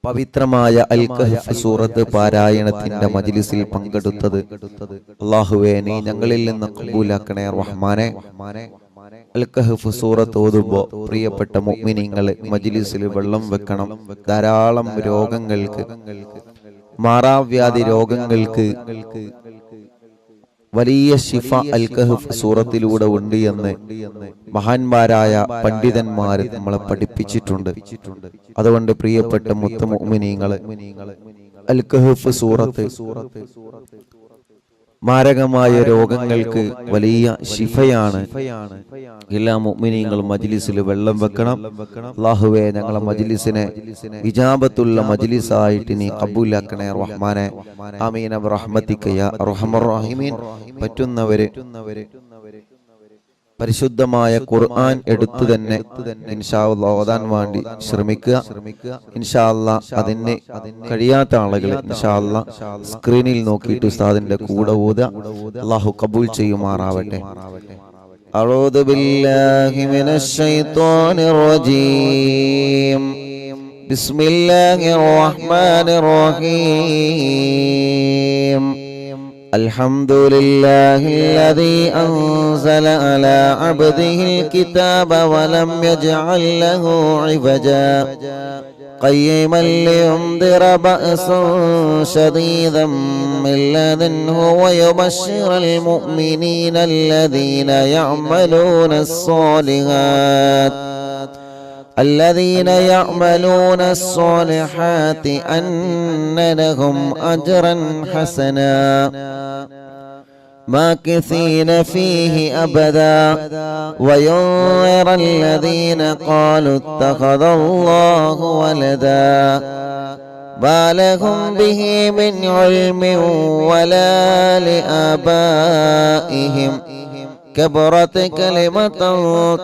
പവിത്രമായ അൽ കഹ്ഫ് സൂറത്ത് പാരായണത്തിന്റെ മജ്ലിസിൽ പങ്കെടുത്തത് അല്ലാഹുവേ നീ ഞങ്ങളിൽ നിന്ന് ഖബൂലാക്കണേ റഹ്മാനെ. അൽ കഹ്ഫ് സൂറത്ത് ഓതുമ്പോൾ പ്രിയപ്പെട്ട മുഅ്മിനീങ്ങളെ മജ്ലിസിൽ വെള്ളം വെക്കണം. ധാരാളം രോഗങ്ങൾക്ക്, മാറാവ്യാധി രോഗങ്ങൾക്ക് വലിയ ശിഫ അൽ കഹ്ഫ് സൂറത്തിലൂടെ ഉണ്ട് എന്ന് മഹാന്മാരായ പണ്ഡിതന്മാർ നമ്മളെ പഠിപ്പിച്ചിട്ടുണ്ട്. അതുകൊണ്ട് പ്രിയപ്പെട്ട മുഅ്മിനീങ്ങളെ അൽ കഹ്ഫ് സൂറത്ത് മാരകമായ രോഗങ്ങൾക്ക് വലിയ ശിഫയാണ്. എല്ലാ മുഅ്മിനീങ്ങളും മജ്ലിസിൽ വെള്ളം വെക്കണം. അല്ലാഹുവേ ഞങ്ങളെ മജ്ലിസിനെ ഇജാബത്തുള്ള മജ്ലിസായിട്ട് നീ ഖബൂലാക്കണേ റഹ്മാനെ. ആമീൻ ബിറഹ്മതിക യാ അർഹമർ റഹീമീൻ. പറ്റുന്നവരെ പരിശുദ്ധമായ ഖുർആൻ എടുത്തു തന്നെ ഇൻഷാ അല്ലാഹ് ഓതാൻ വേണ്ടി ശ്രമിക്കുക. ഇൻഷാ അല്ലാഹ് അതിന് കഴിയാത്ത ആളുകൾ ഇൻഷാ അല്ലാഹ് സ്ക്രീനിൽ നോക്കിയിട്ട് ഉസ്താദിന്റെ കൂടെ ഓതുക. അല്ലാഹു ഖബൂൽ ചെയ്യുമാറാവട്ടെ. അഊദു ബില്ലാഹി മിനശ് ശൈത്വാനിർ റജീം. ബിസ്മില്ലാഹിർ റഹ്മാനിർ റഹീം. الحمد لله الذي أنزل على عبده الكتاب ولم يجعل له عوجا قيما لينذر بأسا شديدا من لدنه ويبشر المؤمنين الذين يعملون الصالحات أن لهم أجرا حسنا ماكثين فيه أبدا وينذر الذين قالوا اتخذ الله ولدا ما لهم به من علم ولا لآبائهم كبرت كلمة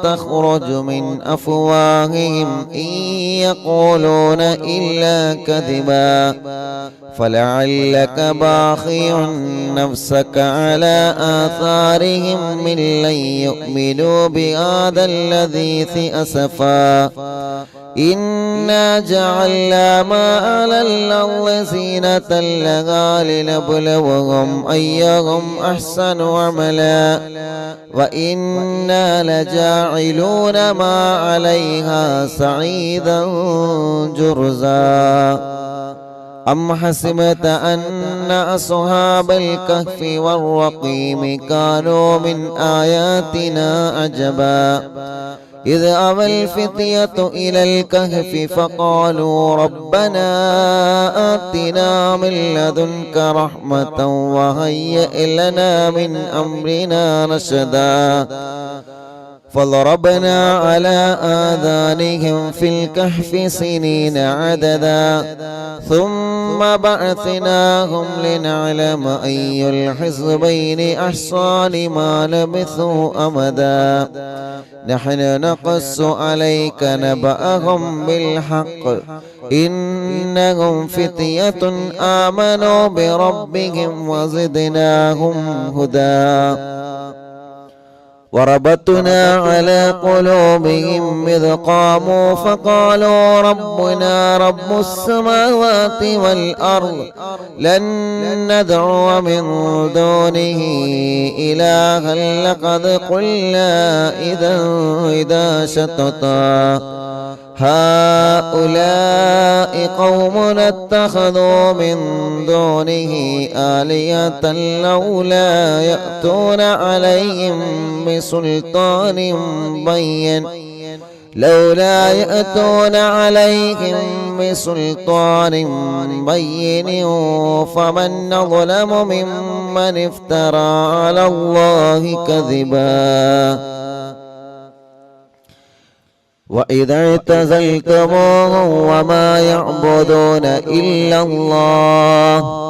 تخرج من أفواههم إن يقولون إلا كذبا فلعلك باخع نفسك على آثارهم من لن يؤمنوا بهذا الحديث أسفا إنا جعلنا ما على الأرض زينة لها لنبلوهم أيهم أحسن عملا وإنا لجاعلون ما عليها صعيدا جرزا أم حسبت أن أصحاب الكهف والرقيم كانوا من آياتنا عجبا إذ أوى الفتية إلى الكهف فقالوا ربنا آتنا من لدنك رحمة وهيئ لنا من أمرنا رشدا فضربنا على آذانهم في الكهف سنين عددا ثم بعثناهم لنعلم أي الحزبين أحصى لما لبثوا أمدا نحن نقص عليك نبأهم بالحق إنهم فتية آمنوا بربهم وزدناهم هدى وربطنا على قلوبهم إذ قاموا فقالوا ربنا رب السماوات والأرض لن ندعو من دونه إلها لقد قلنا إذا شططا هؤلاء قومنا اتخذوا من دونه آلهة لولا يأتون عليهم بسلطان بين فمن أظلم ممن افترى على الله كذبا وإذا اعتزلتموهم وما يعبدون إلا الله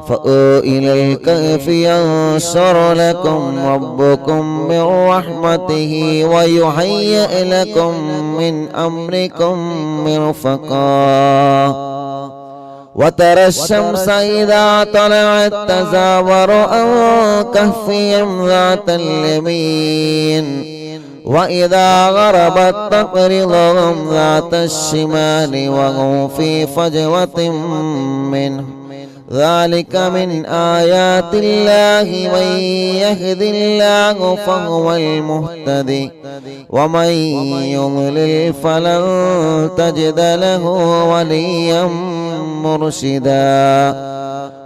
فأووا إلى الكهف ينشر لكم ربكم من رحمته ويهيئ لكم من أمركم مرفقا وترى الشمس إذا طلعت تزاور عن كهفهم ذات اليمين وإذا غربت تقرضهم ذات الشمال وهم في فجوة منه ذلك من آيات الله من يهد الله فهو المهتدي ومن يضلل فلن تجد له وليا مرشدا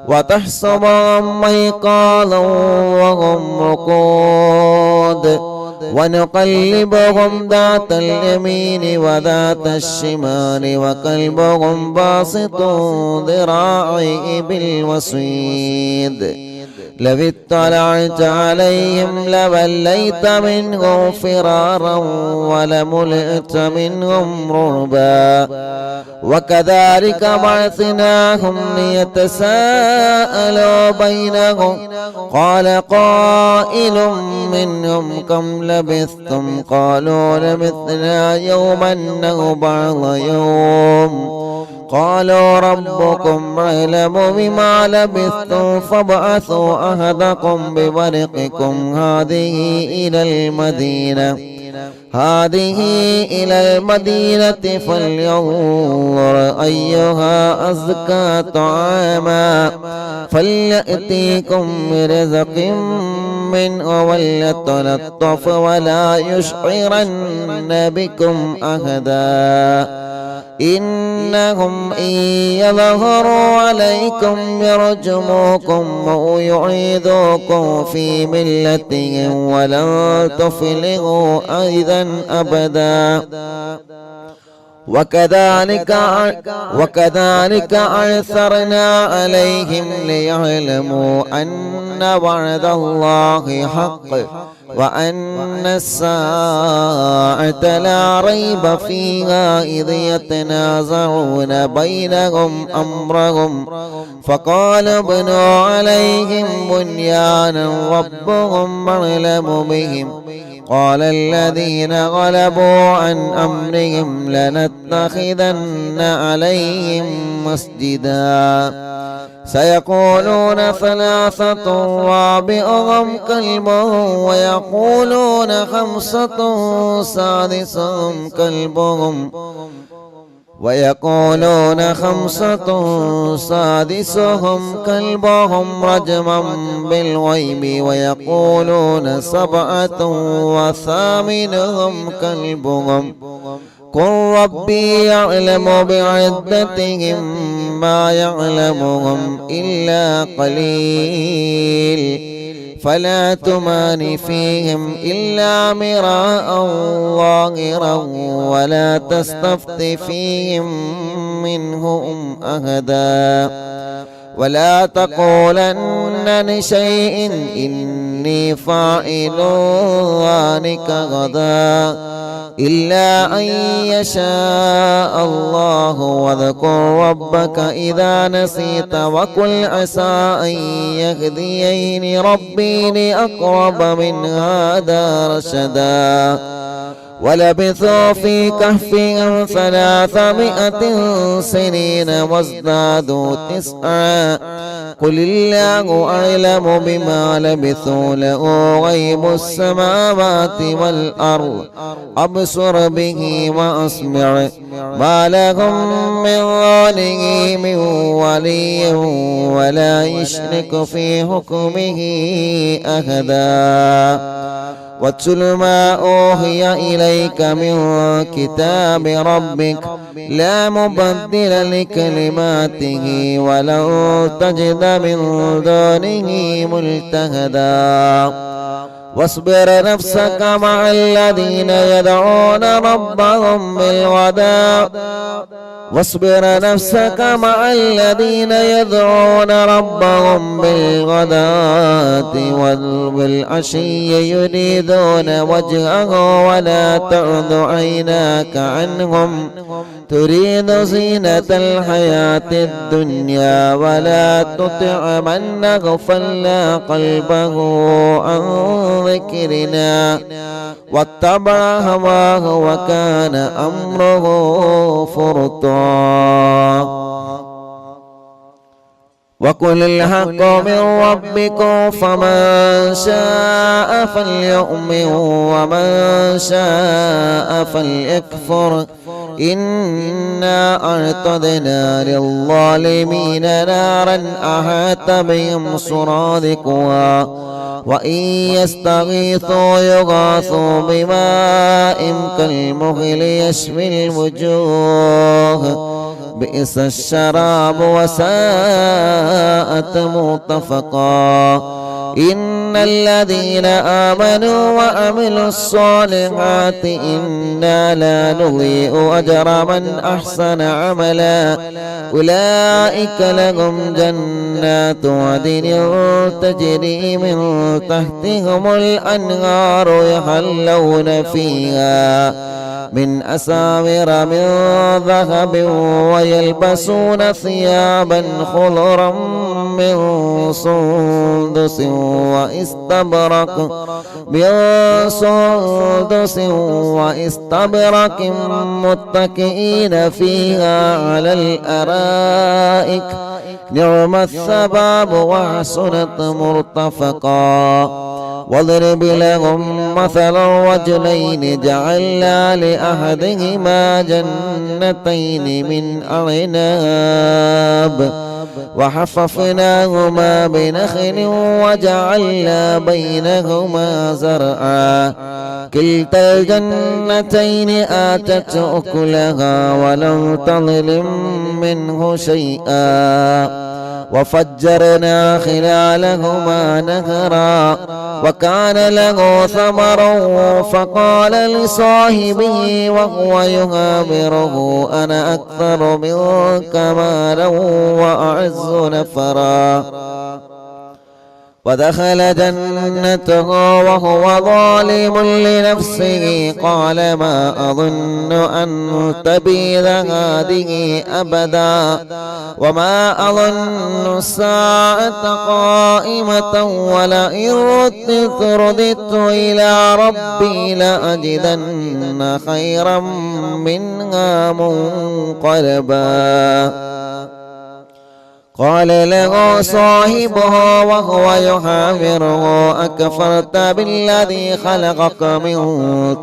وتحسبهم أيقاظا وهم رقود ونقلبهم ذات اليمين وذات الشمال وكلبهم باسط ذراعيه بالوصيد لو اطلعت عليهم لوليت منهم فرارا ولملئت منهم رعبا وكذلك بعثناهم ليتساءلوا بينهم قال قائل منهم كم لبثتم قالوا لبثنا يوما أو بعض يوم قالوا ربكم أعلم بما لبثتم فابعثوا أحدكم بورقكم هذه إلى المدينة فلينظر أيها أزكى طعاما فليأتيكم برزق منه وليتلطف ولا يشعرن بكم أحدا إنهم إن يظهروا عليكم يرجموكم أو يعيدوكم في ملتهم ولن تفلحوا أيضا أبدا وكذلك أعثرنا عليهم ليعلموا أن وعد الله حق وأن الساعة لا ريب فيها إذ يتنازعون بينهم أمرهم فقال ابنوا عليهم بنيانا ربهم أعلم بهم قال الذين غلبوا عن أمرهم لنتخذن عليهم مسجدا سيقولون ثلاثة رابعهم كلبهم ويقولون خمسة سادسهم كلبهم رجما بالغيب ويقولون سبعة وثامنهم كلبهم قل ربي يعلم بعدتهم ما يعلمهم إلا قليل فلا تمار فيهم إلا مراء ظاهرا ولا تستفت فيهم منهم أحدا ولا تقولن لشيء إني فاعل ذلك غدا إلا أن يشاء الله واذكر ربك إذا نسيت وقل عسى أن يهديني ربي لأقرب من هذا رشدا ولبثوا في كهفهم 300 سنين وازدادوا 9 قل الله أعلم بما لبثوا له غيب السماوات والأرض أبصر به وأسمع ما لهم من دونه من ولي ولا يشرك في حكمه أحدا واتل ما أوحي إليك من كتاب ربك لا مبدل لكلماته ولن تجد من دونه ملتحدا واصبر نفسك مع الذين يدعون ربهم بالغداة والعشي يريدون وجهه ولا تعد عيناك عنهم تريد زينة الحياة الدنيا ولا تطع من أغفلنا قلبه عن ذكرنا واتبع هواه وكان أمره فرطا وقل الحق من ربكم فمن شاء فليؤمن ومن شاء فليكفر إنا أعتدنا للظالمين نارا أحاط بهم سرادقها وإن يستغيثوا يغاثوا بماء كالمهل يشوي الوجوه بئس الشراب وساءت مرتفقا إن الذين آمنوا وعملوا الصالحات إنا لا نضيع أجر من أحسن عملا أولئك لهم جنات عدن تجري من تحتهم الأنهار يحلون فيها من أساور من ذهب ويلبسون ثيابا خضرا من سندس واستبرق متكئين فيها على الأرائك نعم الثواب وحسنت مرتفقا واضرب لهم مثل الرجلين جعلنا لأحدهما جنتين من أعناب وحففناهما بنخل وجعلنا بينهما زرعا كلتا الجنتين آتت أكلها ولم تظلم منه شيئا وفجرنا خلالهما نهرا وكان له ثمر فقال لصاحبه وهو يهابره أنا أكثر منك مالا وأعز نفرا ودخل جنته وهو ظالم لنفسه قال ما أظن أن تبيد هذه أبدا وما أظن الساعة قائمة ولئن رددت إلى ربي لأجدن خيرا منها منقلبا قال له صاحبه وهو يحاوره أكفرت بالذي خلقك من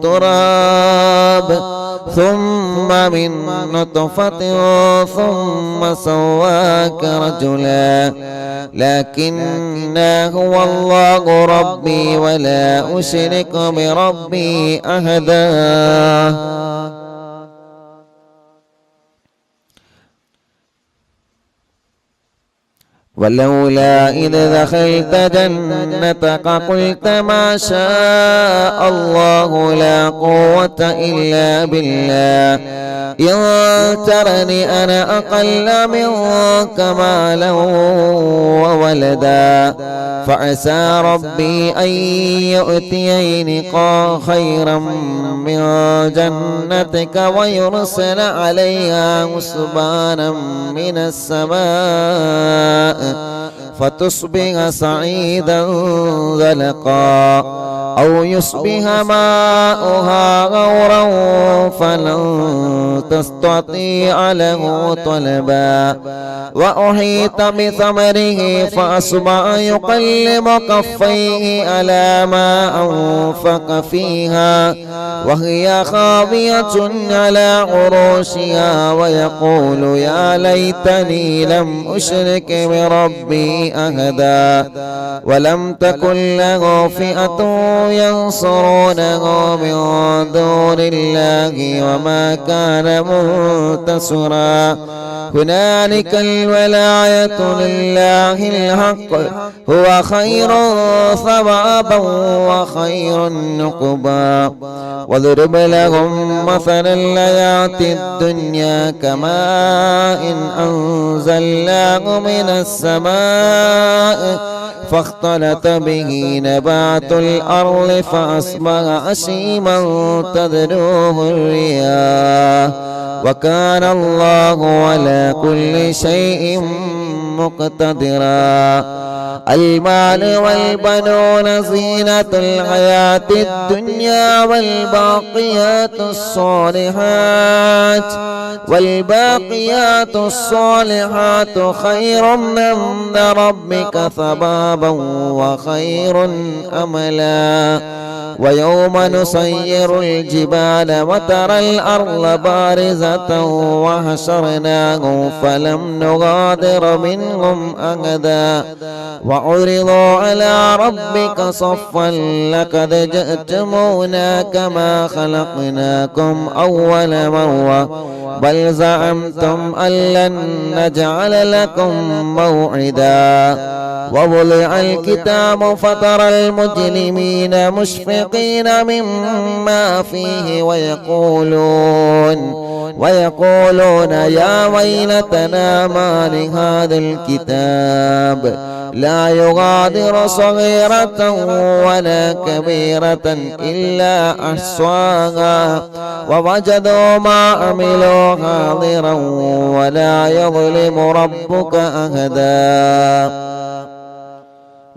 تراب ثم من نطفة ثم سواك رجلا لكن هو الله ربي ولا أشرك بربي أحدا ولولا إذ دخلت جنتك قلت ما شاء الله لا قوة إلا بالله إن ترني أنا أقل منك مالا وولدا فعسى ربي أن يؤتيني خيرا من جنتك ويرسل عليها حسبانا من السماء فتصبح صعيدا زلقا أو يصبح ماؤها غورا فلن تستطيع له طلبا وأحيط بثمره فأصبح يقلب كفيه على ما أنفق فيها وهي خاوية على عروشها ويقول يا ليتني لم أشرك بربي أحدا ولم تكن له فئة ينصرونه من دون الله وما كان منتصرا هنالك الولاية لله الحق هو خير ثوابا وخير نقبا واضرب لهم مثل الحياة الدنيا كماء أنزلناه من السماء فاختلط به نبات الأرض فأصبح هشيما تذروه الرياح وكان الله على كل شيء مقتدرا. المال والبنون زينة الحياة الدنيا والباقيات الصالحات خير عند ربك ثوابا وخير أملا. ويوم نسير الجبال وترى الأرض بارزة وحشرناهم فلم نغادر منهم أحدا وعرضوا على ربك صفا لقد جئتمونا كما خلقناكم أول مرة بل زعمتم أن لن نجعل لكم موعدا. ووضع الكتاب فترى المجرمين مشفقين مما فيه ويقولون يا ويلتنا ما لهذا الكتاب لا يغادر صغيرة ولا كبيرة إلا أحصاها ووجدوا ما عملوا حاضرا ولا يظلم ربك أحدا.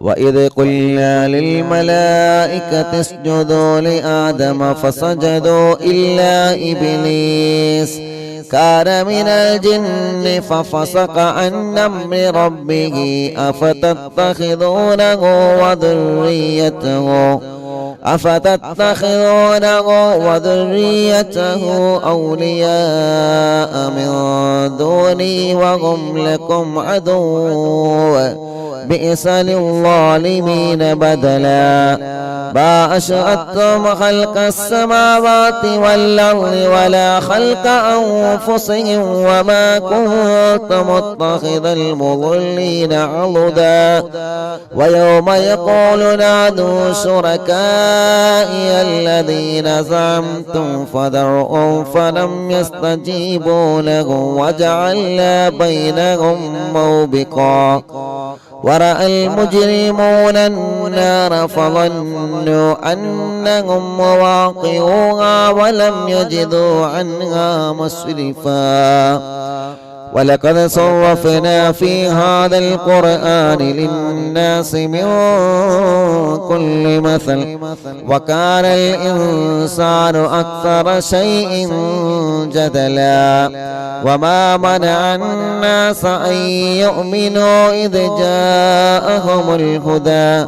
وإذ قلنا للملائكة اسجدوا لآدم فسجدوا إلا إبليس كان من الجن ففسق عن أمر ربه أفتتخذونه وذريته أولياء من دوني وهم لكم عدو بئس للظالمين بدلا. ما أشهدتم خلق السماوات والأرض ولا خلق أنفسهم وما كنت متخذ المضلين عضدا. ويوم يقول نادوا شركائي الذين زعمتم فدعوهم فلم يستجيبوا لهم وجعلنا بينهم موبقا. ورأى المجرمون النار فظنوا أنهم مواقعوها ولم يجدوا عنها مصرفا. ولقد صرفنا في هذا القرآن للناس من كل مثل وكان الإنسان أكثر شيء جدلا. وما منع الناس أن يؤمنوا إذ جاءهم الهدى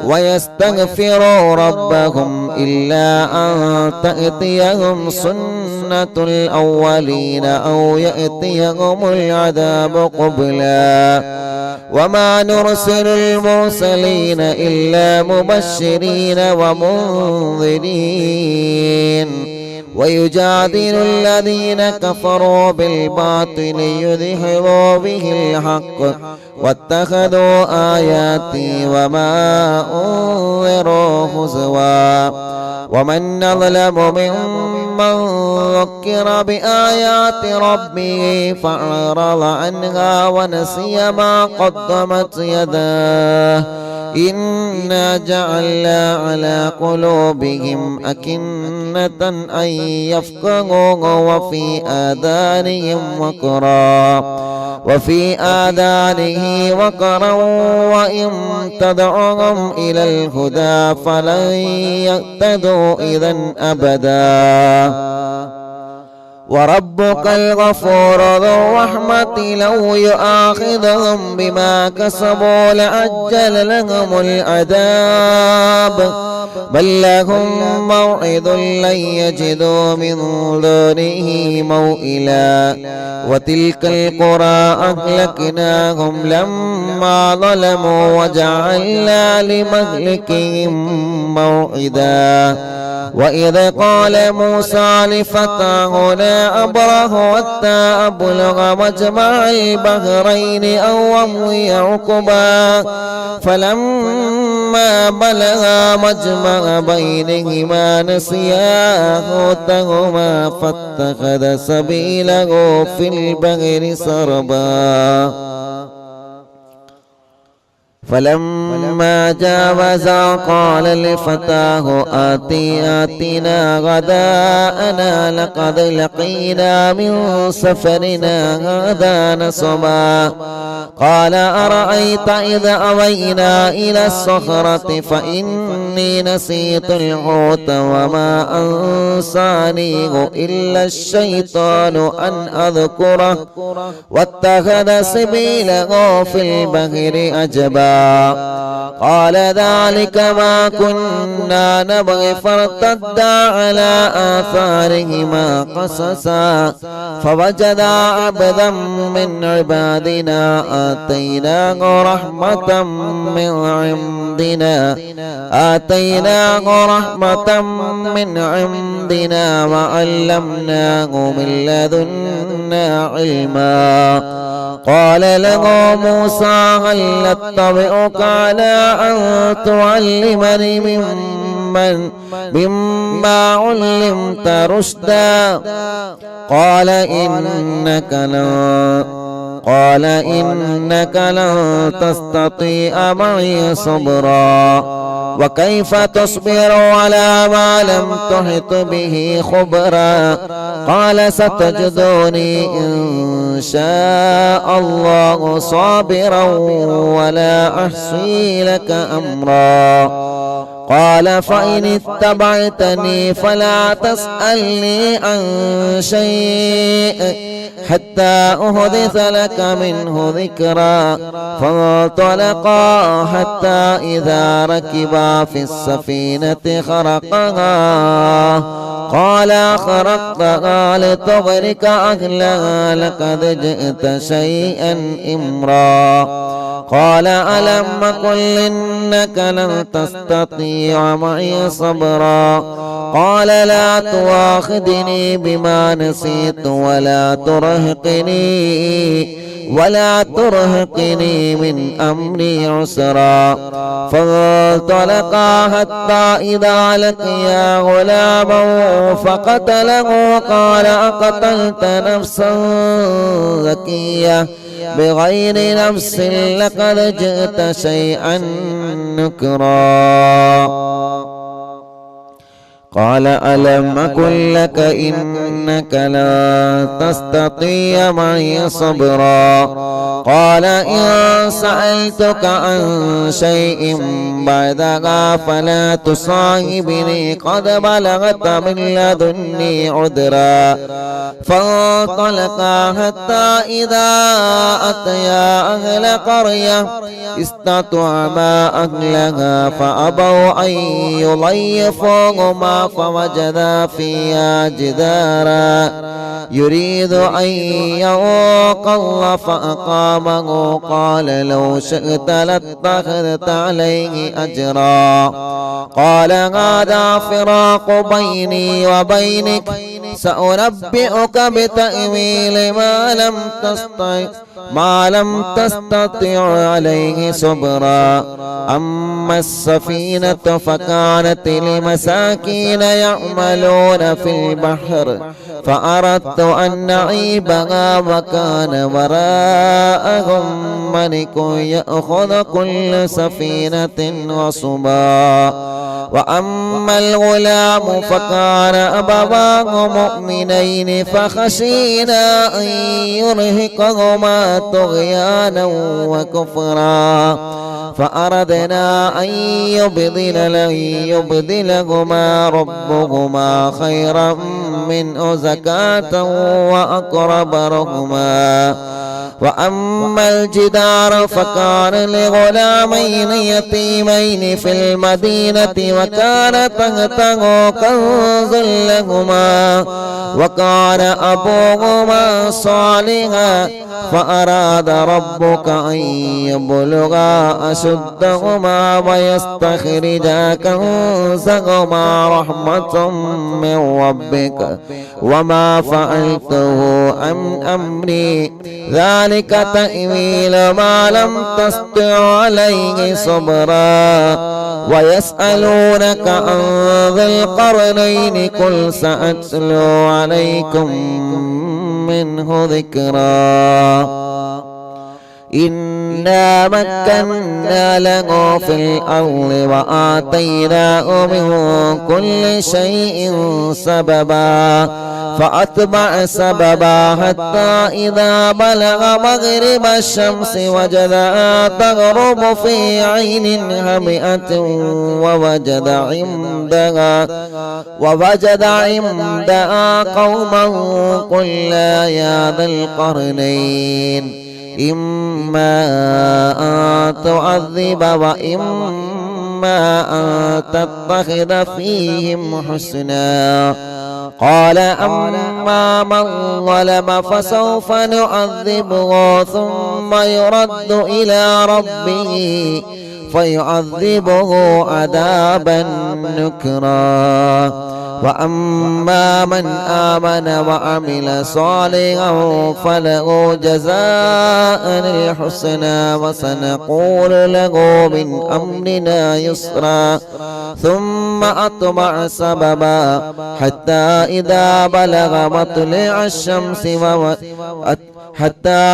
ويستغفروا ربهم إلا أن تأتيهم سنة الأولين أو يأتيهم العذاب قبلا. وما نرسل المرسلين إلا مبشرين ومنذرين ويجادل الذين كفروا بالباطل يدحضوا به الحق واتخذوا آياتي وما أنذروا هزوا. ومن أظلم ممن ذكر بآيات ربه فأعرض عنها ونسي ما قدمت يداه إنا جعلنا على قلوبهم أكنة أن يفقهوه وفي آذانه وقرا وإن تدعوهم إلى الهدى فلن يهتدوا إذا أبدا. وربك الغفور ذو الرحمة لو يؤاخذهم بما كسبوا لعجل لهم العذاب بل لهم موعد لن يجدوا من دونه موئلا. وتلك القرى أهلكناهم لما ظلموا وجعلنا لمهلكهم موعدا. وإذ قال موسى لفتاه لا أبره حتى أبلغ مجمع البحرين أو أمضي حقبا فلما بلغا مجمع بينهما نسيا حوتهما فاتخذ سبيله في البحر سربا. فلما جاوزا قال لفتاه آتنا غداءنا لقد لقينا من سفرنا هذا نصبا قال أرأيت إذا أوينا إلى الصخرة فإني نسيت الحوت وما أنسانيه إلا الشيطان أن أذكره واتخذ سبيله في البحر عجبا قال ذلك ما كنا نبغي فارتدا على آثارهما قصصا فوجدا عبدا من عبادنا آتيناه رحمة من عندنا وعلمناه من لدنا علما قال له موسى هل أتبعك على أن تعلمني مما علمت رشدا قال إنك لن تستطيع معي صبرا وكيف تصبر على ما لم تحط به خبرا قال ستجدني إن شاء الله صابرا ولا أحصي لك أمرا قال فإن اتبعتني فلا تسألني عن شيء حتى أحدث لك منه ذكرا فانطلقا حتى إذا ركبا في السفينة خرقها قال أخرقتها لتغرق أهلها لقد جئت شيئا إمرا قال ألم قل إنك لن تستطيع معي صبرا قال لا تؤاخذني بما نسيت ولا ترهقني من أمري عسرا فانطلقا حتى إذا لقيا غلاما فقتله قال أقتلت نفسا زكية بغير نفس لقد جئت شيئا نكرا قال ألم أقل لك إنك لا تستطيع معي صبرا قال إن سألتك عن شيء بعدها فلا تصاحبني قد بلغت من لدني عذرا فانطلقا حتى إذا أتيا أهل قرية استطعما أهلها فأبوا أن يضيفوهما فوجدا فيها جدارا يريد أن ينقض فأقامه قال لو شئت لاتخذت عليه أجرا قال هذا فراق بيني وبينك سأنبئك بتأويل ما لم تستطع عليه صبرا أما السفينة فكانت لمساكين يعملون في البحر فأردت أن نعيبها وكان وراءهم ملك يأخذ كل سفينة غصبا وأما الغلام فكان أبواه مؤمنين فخشينا أن يرهقهما طغيانا وكفرا فأردنا أن يبدلهما ربهما خيرا منه زكاة وأقرب رحما وأما الجدار فكان لغلامين يتيمين في المدينة وكان تحته كنز لهما وكان أبوهما صالحا فأراد ربك أن يبلغا أشدهما ويستخرجا كنزهما رحمة من ربك وما فعلته عن أمري ذلك تأويل ما لم تستطع عليه صبرا ويسألونك عن ذي القرنين قل سأتلو عليكم منه ذكرا إنه إنا مكنا له في الأرض وآتيناه من كل شيء سببا فأتبع سببا حتى إذا بلغ مغرب الشمس وجدها تغرب في عين هامئة ووجد عندها قوما قلنا يا ذا القرنين إما أن تعذب وإما أن تتخذ فيهم حسنا قال أما من ظلم فسوف نعذبه ثم يرد إلى ربه فيعذبه عذابا نكرا وأما من آمن وعمل صالحا فله جزاء الحسنى وسنقول له من أمرنا يسرا ثم أتبع سببا حتى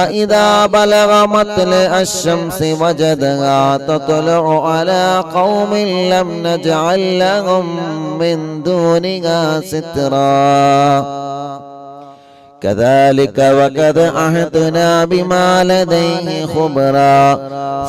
إذا بلغ مطلع الشمس وجدها تطلع على قوم لم نجعل لهم من دونها سترا كذلك وقد عهدنا بما لديه خبرا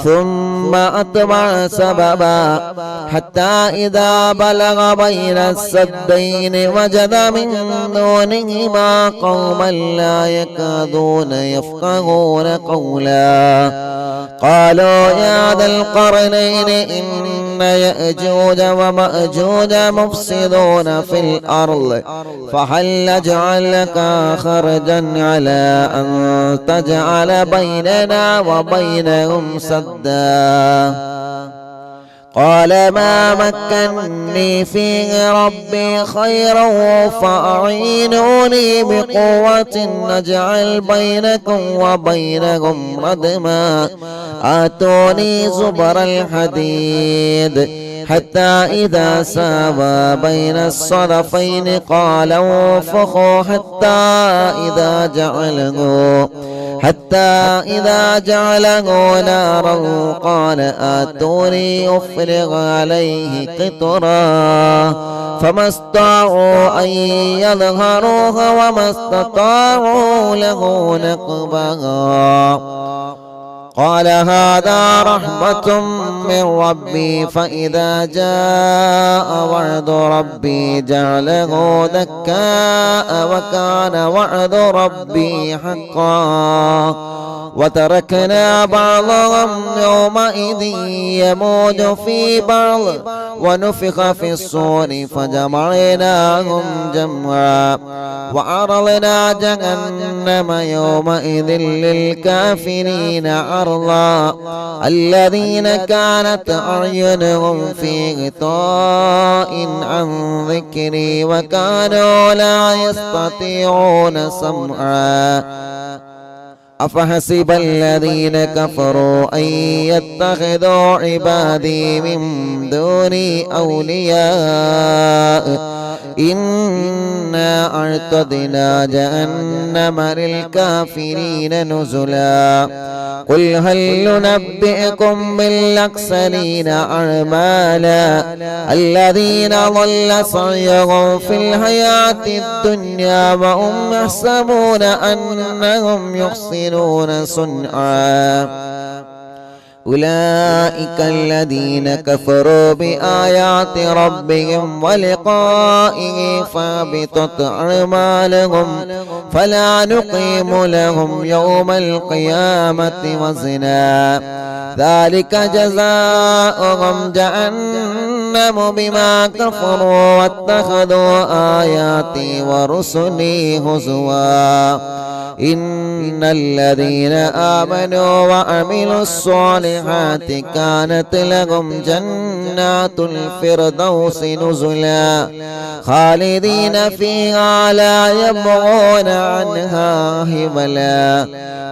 ثم أتبع سببا حتى إذا بلغ بين السدين وجد من دونهما قوما لا يكادون يفقهون قولا قالوا يا ذا القرنين إن يأجوج ومأجوج مفسدون في الأرض فهل نجعل لك خرجا على أن تجعل بيننا وبينهم سدا قال ما مكنني فيه ربي خيرا فأعينوني بقوة نجعل بينكم وبينهم ردما آتوني زبر الحديد حتى إذا ساوى بين الصدفين قال انفخوا حتى إذا جعله نارا قال آتوني أفرغ عليه قطرا فما استطاعوا أن يظهروها وما استطاعوا له نقبا قال هذا رحمة من ربي فإذا جاء وعد ربي جعله دكاء وكان وعد ربي حقا وتركنا بعضهم يومئذ يموج في بعض ونفخ في الصور فجمعناهم جمعا وعرضنا جهنم يومئذ للكافرين عرضا الذين كانت أعينهم في غطاء عن ذكري وكانوا لا يستطيعون سمعا أفحسب الذين كفروا أن يتخذوا عبادي من دوني أولياء إنا أعتدنا جهنم للكافرين نزلا قل هل ننبئكم بالأخسرين أعمالا الذين ضل سعيهم في الحياة الدنيا وهم يحسبون أنهم يحسنون صنعا أولئك الذين كفروا بآيات ربهم ولقائه فابطت أعمالهم فلا نقيم لهم يوم القيامة وزنا ذلك جزاؤهم جهنم بما كفروا واتخذوا آياتي ورسلي هزوا إن الذين آمنوا وعملوا الصالحات كانت لهم جنات الفردوس نزلا خالدين فيها لا يبغون عنها حولا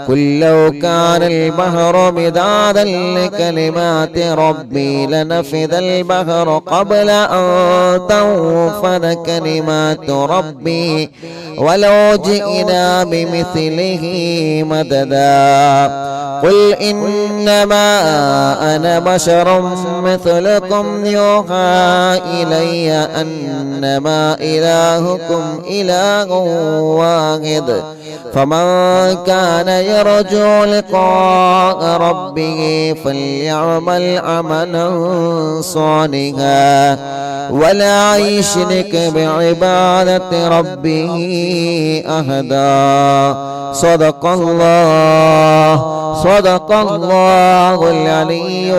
قل لو كان البحر مدادا لكلمات ربي لنفذ البحر قبل أن تنفذ كلمات ربي ولو جئنا بمثله مددا قل إنما أنا بشر مثلكم يوحى إلي أنما إلهكم إله واحد فمن كان يرجو لقاء ربه فليعمل عملا صالحا ولا يشرك بعبادة ربه أحدا صدق الله العلي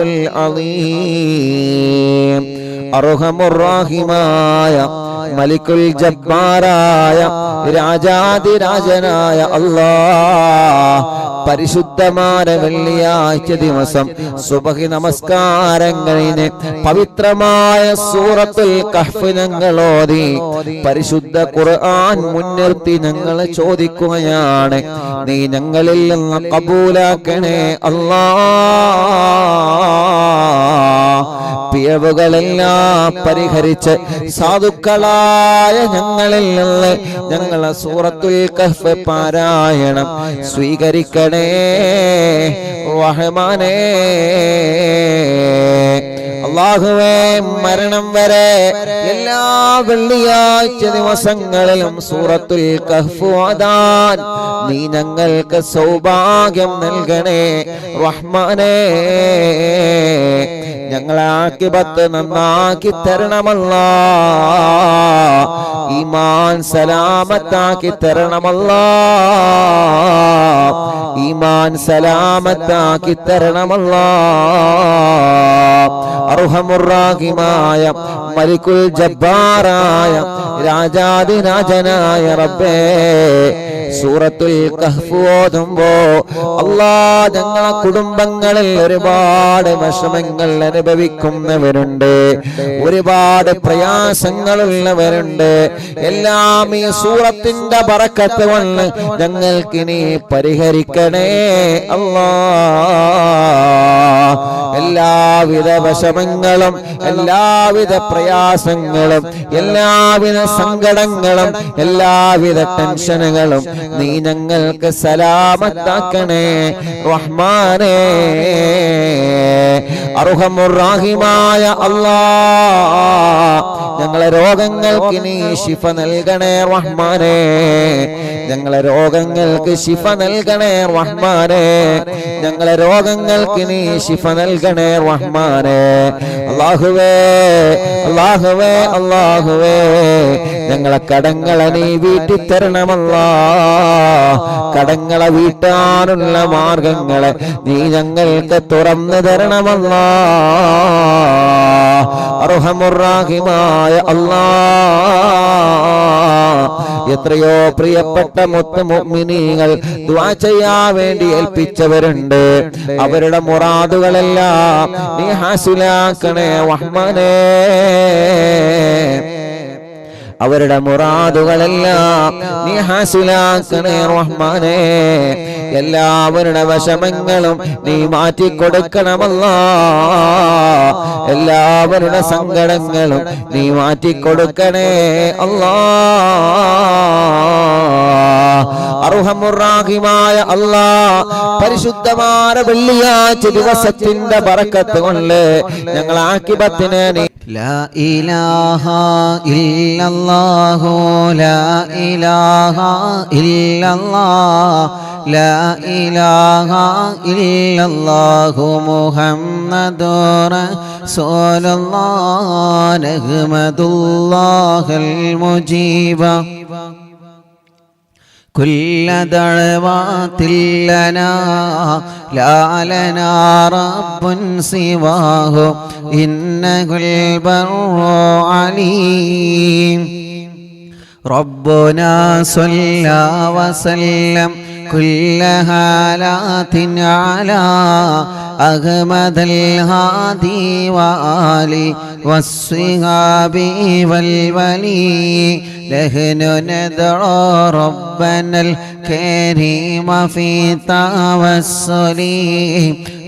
العظيم أرحم الراحمين മലിക്കുൽ ജബ്ബാറായ രാജാതിരാജനായ അല്ലാഹ് പരിശുദ്ധമായ വെള്ളിയാഴ്ച ദിവസം സുബഹി നമസ്കാരങ്ങളിന് പവിത്രമായ സൂറത്തുൽ കഹ്ഫ് ഞങ്ങൾ ഓതി പരിശുദ്ധ ഖുർആൻ മുൻനിർത്തി ഞങ്ങൾ ചോദിക്കുകയാണ്, നീ ഞങ്ങളിൽ നിന്ന് കബൂലാക്കണേ അല്ലാഹ്. പിഴവുകളെല്ലാം പരിഹരിച്ച് സാധുക്കളായ ഞങ്ങളിൽ നിന്ന് ഞങ്ങളെ സൂറത്തുൽ കഹ്ഫ് പാരായണം സ്വീകരിക്കണേ റഹ്മാനേ. അല്ലാഹുവേ, മരണം വരെ എല്ലാ വെള്ളിയാഴ്ച ദിവസങ്ങളിലും സൂറത്തുൽ കഹ്ഫ് ഓതാൻ നീ ഞങ്ങൾക്ക് സൗഭാഗ്യം നൽകണേ റഹ്മാനേ. ഞങ്ങളെ ആഖിബത്ത് നന്നാക്കി തരണമല്ലാഹ്, ഈമാൻ സലാമത്താക്കി തരണമല്ലാഹ്, ഈമാൻ സലാമത്താക്കി തരണമല്ലാഹ്. അർഹമുർ-റഹീമായ മലിക്കുൽ ജബ്ബാറായ രാജാതിരാജനായ റബ്ബേ, സൂറത്തുൽ കഹ്ഫ് ഓതുമ്പോ അല്ലാഹ് ഞങ്ങളെ കുടുംബങ്ങളിൽ ഒരുപാട് വിഷമങ്ങൾ അനുഭവിക്കുന്നവരുണ്ട്, ഒരുപാട് പ്രയാസങ്ങളുള്ളവരുണ്ട്. എല്ലാം ഈ സൂറത്തിന്റെ ബറക്കത്ത് കൊണ്ട് ഞങ്ങൾക്ക് നീ പരിഹരിക്കണേ അല്ലാഹ്. എല്ലാവിധ വിഷമങ്ങളും എല്ലാവിധ പ്രയാസങ്ങളും എല്ലാവിധ സങ്കടങ്ങളും എല്ലാവിധ ടെൻഷനുകളും നീ ഞങ്ങൾക്ക് സലാമത്താക്കണേ റഹ്മാനേ. അർഹമുർ-റഹീമായ അല്ലാഹ്, ഞങ്ങളെ രോഗങ്ങൾക്ക് നീ ശിഫ നൽകണേ റഹ്മാനേ. ഞങ്ങളെ രോഗങ്ങൾക്ക് ശിഫ നൽകണേ റഹ്മാനേ. ഞങ്ങളെ രോഗങ്ങൾക്ക് നീ ശിഫ നൽകണേ റഹ്മാനേ. അല്ലാഹുവേ, അല്ലാഹുവേ, അല്ലാഹുവേ, ഞങ്ങളെ കടങ്ങളെ നീ വീട്ടി തരണമല്ലാഹ്. കടങ്ങളെ വീട്ടാനുള്ള മാർഗങ്ങളെ നീ ഞങ്ങൾക്ക് തുറന്നു തരണമല്ലാഹ്. അർഹമുർ-റഹീമായ അല്ലാഹ്, എത്രയോ പ്രിയപ്പെട്ട മുത്ത് മുഅ്മിനീങ്ങൾ ദുആ ചെയ്യാൻ വേണ്ടി ഏൽപ്പിച്ചവരുണ്ട്. അവരുടെ മുറാദുകളെല്ലാം നീ ഹാസിലാക്കണേ റഹ്മാനേ. അവരുടെ മുറാദുകളെല്ലാം നീ ഹാസിലാക്കണേ റഹ്മാനേ. എല്ലാവരുടെ വിഷമങ്ങളും നീ മാറ്റിക്കൊടുക്കണമല്ലാഹ്. എല്ലാവരുടെ സങ്കടങ്ങളും നീ മാറ്റിക്കൊടുക്കണേ അല്ലാഹ്. അർഹമുർ-റഹീമായ അല്ലാഹ്, പരിശുദ്ധമായ വെള്ളിയാഴ്ച ദിവസത്തിന്റെ ബറക്കത്ത് കൊണ്ട് ഞങ്ങൾ ആഖിബത്തിനെ നീ لا إله إلا الله لا إله إلا الله لا إله إلا الله محمد رسول الله نحمد الله المجيب كل دعوات لنا لا لنا رب سواه إنه البر عليم ربنا صلى وسلم كل حالات على أحمد الهادي وآله والصحاب والولي نحن ندعو ربنا الكريم في توسل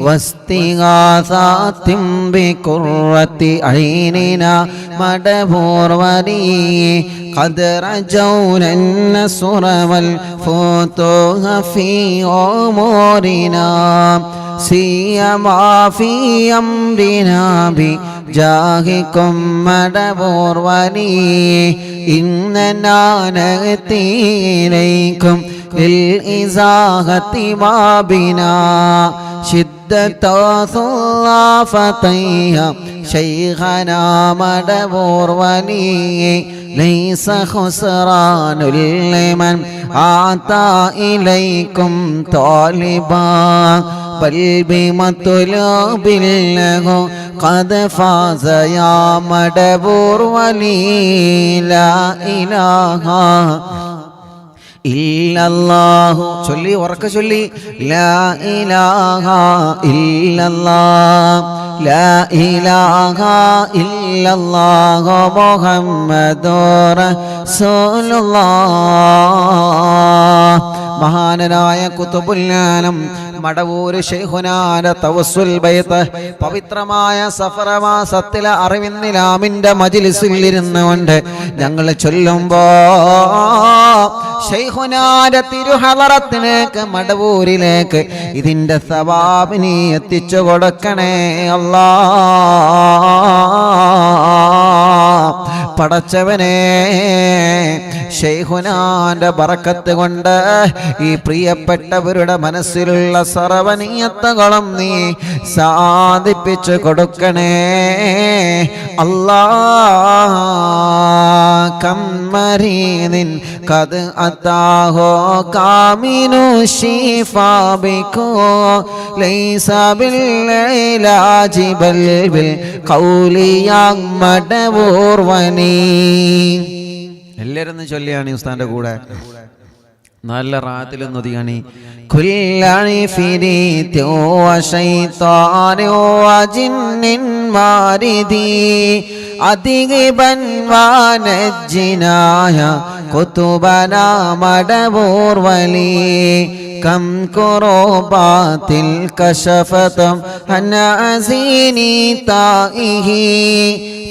واستغاثات بقرة عيننا مدبور ولي قد رجونا النصر والفتوح في أمورنا سيما في أمرنا بجاهكم مدبور ولي إننا نأتي إليكم للإزاحة ما بنا شدة ثلافتيها شيخنا مدبور ولي ليس خسران لمن أعطى إليكم طالبا بل بمطلوب له قد فاز يا مدبور ولي لا إله ഇല്ലല്ലാഹു ചൊല്ലി ഉറക്ക ചൊല്ലി ലാ ഇലാഹ ഇല്ലല്ലാഹ് ലാ ഇലാഹ ഇല്ലല്ലാഹു മുഹമ്മദുർ റസൂലുള്ളാഹ്. മഹാനരായ ഖുതുബുൽ ആലം മടവൂര് ശൈഖുനാന്റെ തവസ്സുൽ ബൈത്ത് പവിത്രമായ സഫർ മാസത്തിലെ അറിവിന്നിലാമിന്റെ മജ്ലിസിൽ ഇരുന്നുകൊണ്ട് ഞങ്ങൾ ചൊല്ലുമ്പോ ശൈഖുനാന്റെ തിരുഹളറത്തിലേക്ക് മടവൂരിലേക്ക് ഇതിന്റെ സവാബിനെ എത്തിച്ചു കൊടുക്കണേ അല്ലാ. പടച്ചവനെ ശൈഖുനാന്റെ ബറക്കത്ത് കൊണ്ട് ഈ പ്രിയപ്പെട്ടവരുടെ മനസ്സിലുള്ള സർവനീയത്തുകളും നീ സാധിപ്പിച്ചു കൊടുക്കണേ അല്ലാ. കമ്മരീനിൻ കത് അതാഹോ കാമിനു ശിഫാബിക്കോ ലൈസ ബിൽ ഇലാജി ബൽ ബിൽ ഖൗലിയാ മടവൂർ വനി. എല്ലാവരും ചൊല്ലിയാണ് ഉസ്താന്റെ കൂടെ നല്ല റാത്തിലൊന്നും ഒതുങ്ങാണി. കുല്ലി ഫിരീതി വശൈത്താനി വജിന്നിൻ മാരിദി അദിഗിബൻ വനജ്ജിനായ കുതുബനാ മടവൂർ വലി كم كروبات كشفت عن أزيني طائه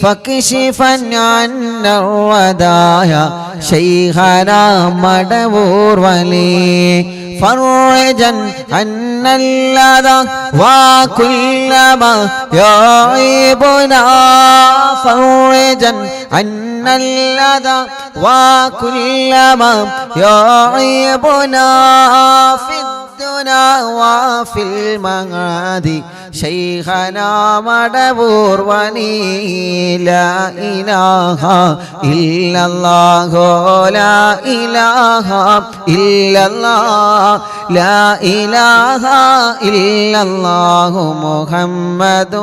فاكشفا عنا الودايا شيخنا مدبور ولي فرجا عنا اللذى وكل ما يعيبنا فرجا عنا اللذى وكل ما يعيبنا في الدنا وفي المعاد شيخنا مدبور ولي لا إله إلا الله لا إله إلا الله لا إله إلا الله محمد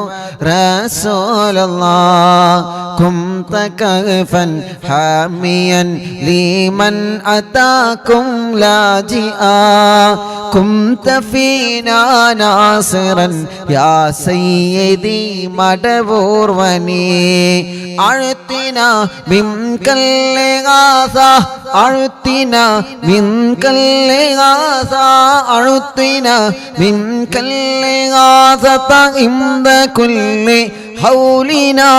رسول الله كنت كهفا حاميا لمن أتاكم لاجئا كنت فينا ناصرا يا سيدي مدبور وني أعطنا منك الإغاثة أعطنا منك الإغاثة أعطنا منك الإغاثة عند كل حولنا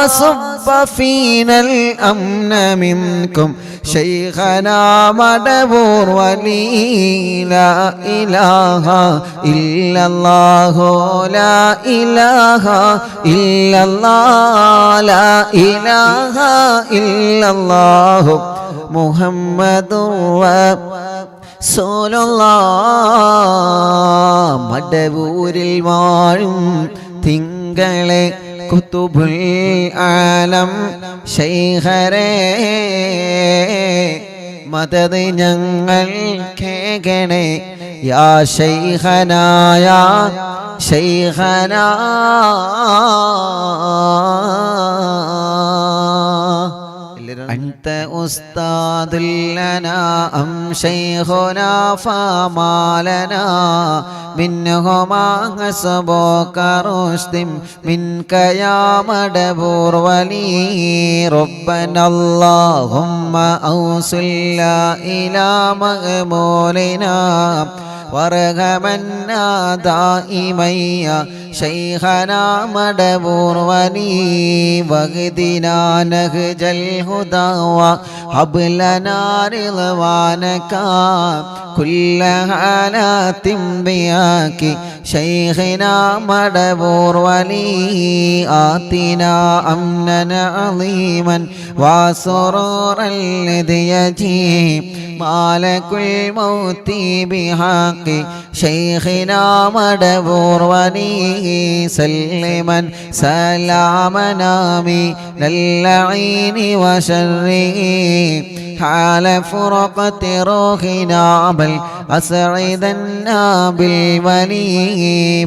صب فينا الأمن منكم شيخنا مدبور ولي لا إله إلا الله لا إله إلا الله لا إله إلا الله محمد رسول الله. മടവൂരിൽ വാഴും തിങ്കളെ കുതുബുൽ ആലം ശൈഖരേ മദദ് ഞങ്ങൾ കേകണേ യാ ശൈഖനാ യാ ശൈഖനാ. أنت أستاذ لنا أم شيخنا فما لنا منهما حسبك رشد منك يا مدبور ولي ربنا اللهم أوصلنا إلى مغمولنا وارحمنا دائما يا ശൈഖനാ മടവൂർ വലി വഗ്ദിനാ നഹ്ജൽ ഹുദാ വഹബ് ലനാ റിളവാനക കുല്ല ഹാലാത്തിൻ ബിയാകി ശൈഖനാ മടവൂർ വലി ആതിനാ അംനൻ അളീമൻ വസുറൂറൻ ലിദയജി മാലകുൽ മൗതി ബിഹഖി ശൈഖനാ മടവൂർ വലി സല്ലിമൻ സലാമനാമി ലല്ലഈനി വശർരി حال فرقة روحنا بل أسعدنا بالولي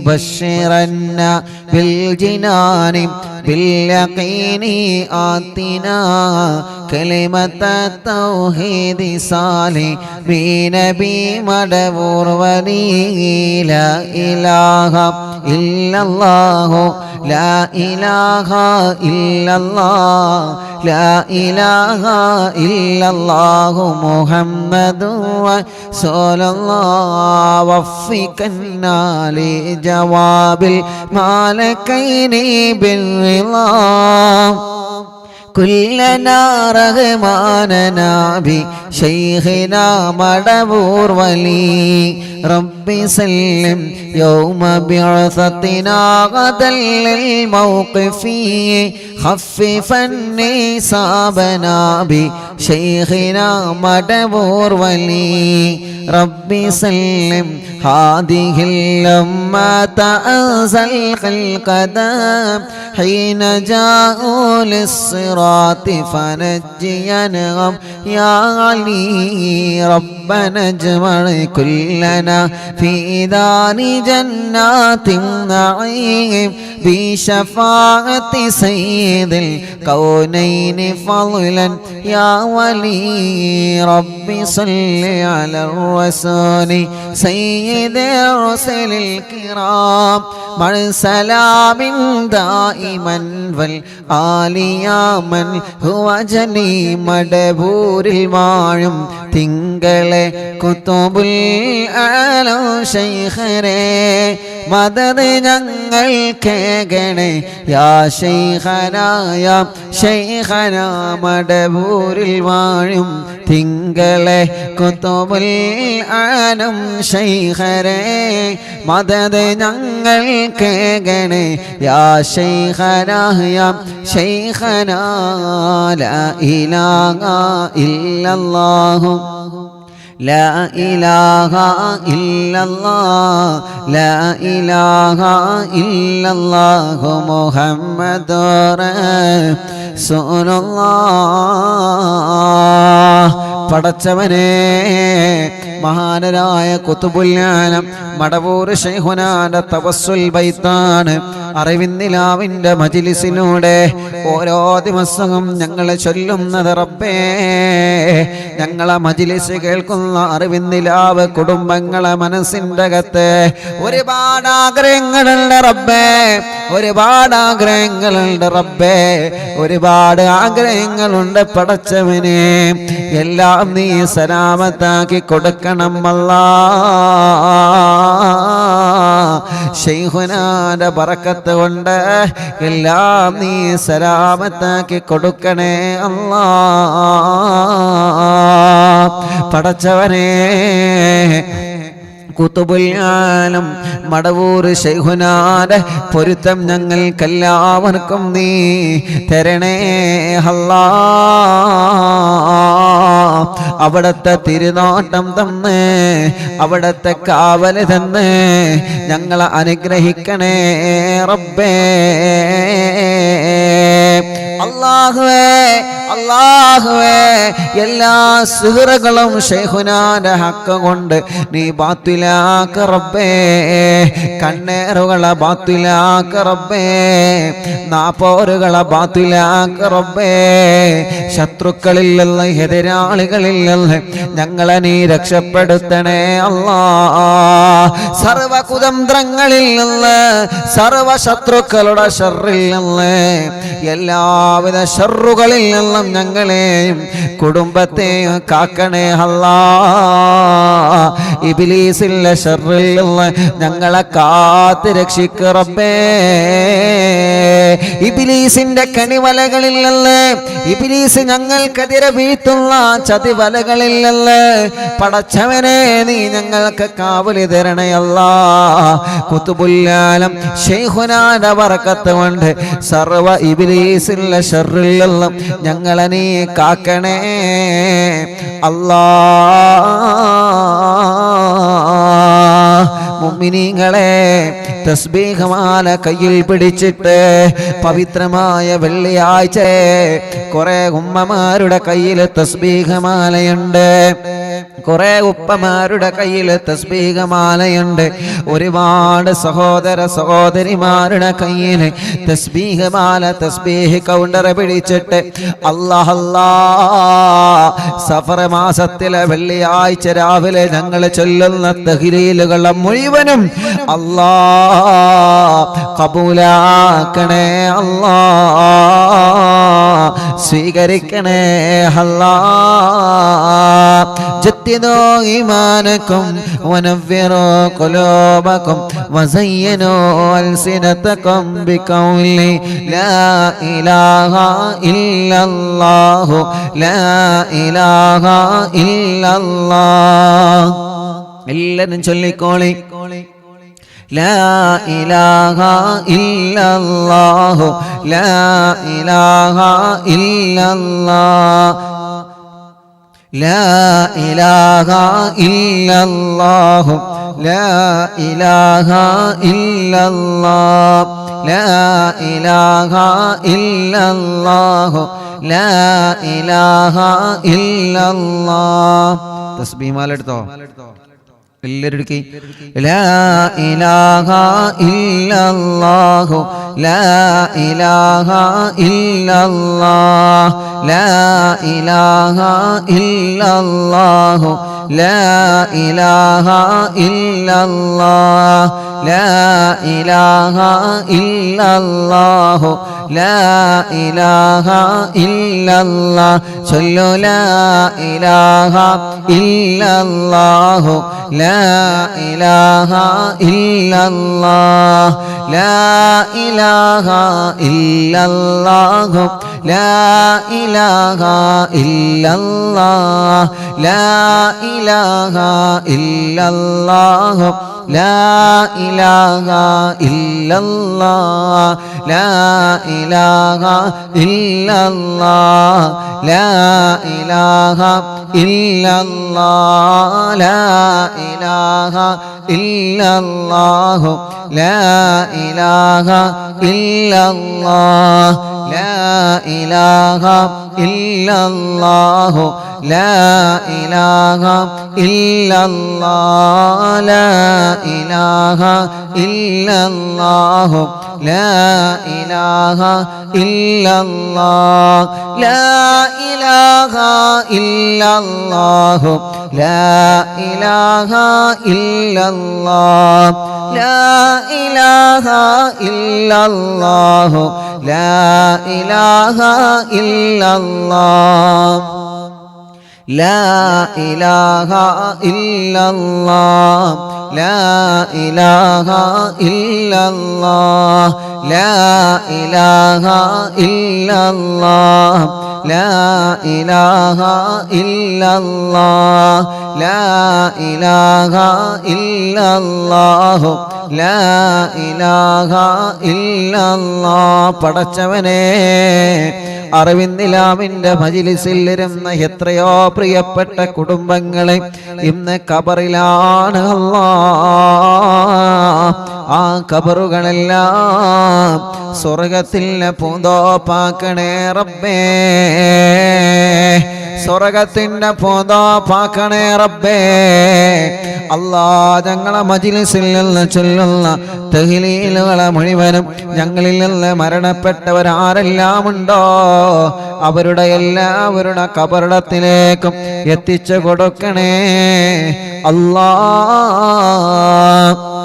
بشرنا بالجنان باليقين آتنا كلمة التوحيد صالحين بمدبور ولي لا إله إلا الله لا إله إلا الله لا إله إلا الله محمد رسول الله وفقنا لجواب المالكين بالرضا كلنا رغماننا بشيخنا مدبور ولي ربي سلم يوم بعثتنا غدا للموقف خففني صابنا بشيخنا مدبور ولي ربي سلم هذه الأمة أنزل القدم حين جاءوا للصراط فنجينهم يا علي ربنا اجمع كلنا في دار جنات النعيم بشفاعة سيد الكونين فضلا يا ولي ربي صل على الرسول سيد الرسل الكرام مع سلام دائما والآل يا من هو جني مدبور المعلم തിങ്കളെ കുതുബുൽ ആലം ശൈഖരേ മദദ് ഞങ്ങൾ കേകണേ യാ ശൈഖനായ ശൈഖനാ മടബൂരിൽ വാഴും തിങ്കളെ കുതുബുൽ ആലം ശൈഖരേ മദദ് ഞങ്ങൾ കേകണേ യാ ശൈഖനായ ശൈഖനാ ലാ ഇലാഹ ഇല്ലല്ലാഹു لا إله إلا الله لا إله إلا الله محمد رسول الله പടച്ചവനെ മഹാനരായ ഖുതുബുൽ ആലം മടവൂർ ശൈഖുനാന്റെ തവസ്സുൽ ബൈത്താണ് അറിവിന്നിലാവിന്റെ മജ്ലിസിലൂടെ ഓരോ ദിവസവും ഞങ്ങൾ ചൊല്ലുന്നത് റബ്ബേ ഞങ്ങളെ മജ്ലിസ് കേൾക്കുന്ന അറിവിന്നിലാവ് കുടുംബങ്ങളെ മനസ്സിൻ്റെ അകത്ത് ഒരുപാട് ആഗ്രഹങ്ങളുണ്ട് റബ്ബേ ഒരുപാട് ആഗ്രഹങ്ങളുണ്ട് റബ്ബേ ഒരുപാട് ആഗ്രഹങ്ങളുണ്ട് പടച്ചവനെ എല്ലാം നീ സലാമത്താക്കി കൊടുക്കണം അല്ലാ ശൈഖുനാന്റെ ബറക്കത്ത് കൊണ്ട് എല്ലാം നീ സലാമത്താക്കി കൊടുക്കണേ അല്ലാ പടച്ചവനെ ഖുതുബുൽ ആലം മടവൂർ ശൈഖുനാന്റെ പൊരുത്തം ഞങ്ങൾക്കെല്ലാവർക്കും നീ തരണേ അല്ലാ അവിടത്തെ തിരുനോട്ടം തന്ന് അവിടത്തെ കാവല് തന്ന് ഞങ്ങളെ അനുഗ്രഹിക്കണേ റബ്ബേ അല്ലാഹുവേ അല്ലാഹുവേ എല്ലാ സിഹ്റുകളും ശൈഖുനാന്റെ ഹക്ക് കൊണ്ട് നീ ബാത്തിലാക്ക റബ്ബേ കണ്ണേറുകളെ ബാത്തിലാക്ക റബ്ബേ നാപ്പോറുകളെ ബാത്തിലാക്ക റബ്ബേ ശത്രുക്കളിൽ നിന്ന് എതിരാളികളിൽ നിന്ന് ഞങ്ങളെ നീ രക്ഷപ്പെടുത്തണേ അല്ലാ സർവ കുതന്ത്രങ്ങളിൽ നിന്ന് സർവ ശത്രുക്കളുടെ ശർറിൽ നിന്ന് എല്ലാവിധ ശർറുകളിൽ നിന്നും ഞങ്ങളെയും കുടുംബത്തെയും കാക്കണേ അല്ലാ. ഇബ്ലീസിന്റെ ശർറിൽ നിന്ന് ഞങ്ങളെ കാത്ത് രക്ഷിക്ക് റബ്ബേ. ഇബ്ലീസിന്റെ കണിവലകളിൽ നിന്ന്, ഇബ്ലീസ് ഞങ്ങൾക്കെതിരെ വീഴ്ത്തുന്ന ചതിവലകളിൽ നിന്ന് പടച്ചവനെ നീ ഞങ്ങൾക്ക് കാവലി തരണേ അല്ലാ. കുതുബുൽ-ആലം ശൈഖുനാന്റെ ബറക്കത്ത് കൊണ്ട് സർവ ഇബ്ലീസിന്റെ ശർറിൽ നിന്നും ഞങ്ങളെ നീ കാക്കണേ അല്ലാ. മുഅ്മിനീങ്ങളെ, തസ്ബീഹ് മാല കയ്യിൽ പിടിച്ചിട്ട് പവിത്രമായ വെള്ളിയാഴ്ച കുറെ ഉമ്മമാരുടെ കയ്യിൽ തസ്ബീഹ് മാലയുണ്ട്, കുറെ ഉപ്പമാരുടെ കയ്യിൽ തസ്ബീഹ് മാലയുണ്ട്, ഒരുപാട് സഹോദര സഹോദരിമാരുടെ കയ്യിൽ തസ്ബീഹ് മാല തസ്ബീഹ് കൗണ്ടർ പിടിച്ചിട്ട് അല്ലാഹ് അല്ലാഹ് സഫർ മാസത്തിലെ വെള്ളിയാഴ്ച രാവിലെ ഞങ്ങൾ ചൊല്ലുന്ന തഹ്ലീലുകൾ മുഴുവനും അല്ലാഹ് കബൂലാക്കണേ അല്ലാഹ്, സ്വീകരിക്കണേ അല്ലാഹ്. جددوا إيمانكم ونفروا قلوبكم وزينوا ألسنتكم بقول لا إله إلا الله لا إله إلا الله. എല്ലാവരും ചൊല്ലിക്കോളി لا إله إلا الله لا إله إلا الله لا إله إلا الله لا إله إلا الله لا إله إلا الله لا إله إلا الله. തസ്ബീഹ് മാല എടുത്തോ എല്ലാവരും എടുക്കി. ലാ ഇലാഹ ഇല്ലല്ലാഹു ലാ ഇലാഹ ഇല്ലല്ലാഹ് ലാ ഇലാഹ ഇല്ലല്ലാഹു ലാ ഇലാഹ ഇല്ലല്ലാഹ് ലാ ഇലാഹ ഇല്ലല്ലാഹു ലാ ഇലാഹ ഇല്ലല്ലാഹ്. ചൊല്ലു ലാ ഇലാഹ ഇല്ലല്ലാഹു ലാ ഇലാഹ ഇല്ലല്ലാഹ് ലാ ഇലാഹ ഇല്ലല്ലാഹു ലാ ഇലാഹ ഇല്ലല്ലാഹ് ലാ ഇലാഹ ഇല്ലല്ലാഹു ലാ ഇലാഹ ഇല്ലല്ലാഹ് ലാ ഇലാഹ ഇല്ലല്ലാഹ് ലാ ഇലാഹ ഇല്ലല്ലാഹ് ലാ ഇലാഹ ഇല്ലല്ലാഹു ലാ ഇലാഹ ഇല്ലല്ലാഹ് ലാ ഇലാഹ ഇല്ലല്ലാഹു ലാ ഇലാഹ ഇല്ലല്ലാഹ് ലാ ഇലാഹ ഇല്ലല്ലാഹു ലാ ഇലാഹ ഇല്ലല്ലാഹ് ലാ ഇലാഹ ഇല്ലല്ലാഹു ലാ ഇലാഹ ഇല്ലല്ലാഹ് ലാ ഇലാഹ ഇല്ലല്ലാഹു ലാ ഇലാഹ ഇല്ലല്ലാഹ് ലാ ഇലാഹ ഇല്ലല്ലാഹ് ലാ ഇലാഹ ഇല്ലല്ലാഹ് ലാ ഇലാഹ ഇല്ലല്ലാഹ് ലാ ഇലാഹ ഇല്ലല്ലാഹ് ലാ ഇലാഹ ഇല്ലല്ലാഹു ലാ ഇലാഹ ഇല്ലല്ലാഹ്. പടച്ചവനെ, അറിവിന്ദിലാമിന്റെ മജ്‌ലിസിൽ ഇരുന്ന എത്രയോ പ്രിയപ്പെട്ട കുടുംബങ്ങളെ ഇന്ന് ഖബറിലാണ് അല്ലാഹ്. ആ ഖബറുകളെല്ലാം സ്വർഗത്തിലെ പൂന്തോപ്പാക്കണേ റബ്ബേ, സ്വർഗത്തിന്റെ പൂന്തോപ്പാക്കണേ റബ്ബേ. അല്ലാഹ്, ഞങ്ങളെ മജ്‌ലിസിൽ നിന്ന് ചൊല്ലുന്ന തഹ്ലീലുകളെ മുഴുവനും ഞങ്ങളിൽ നിന്ന് മരണപ്പെട്ടവരാരെല്ലാം ഉണ്ടോ അവരുടെ എല്ലാവരുടെ ഖബറിടത്തിലേക്കും എത്തിച്ചു കൊടുക്കണേ അല്ലാഹ്.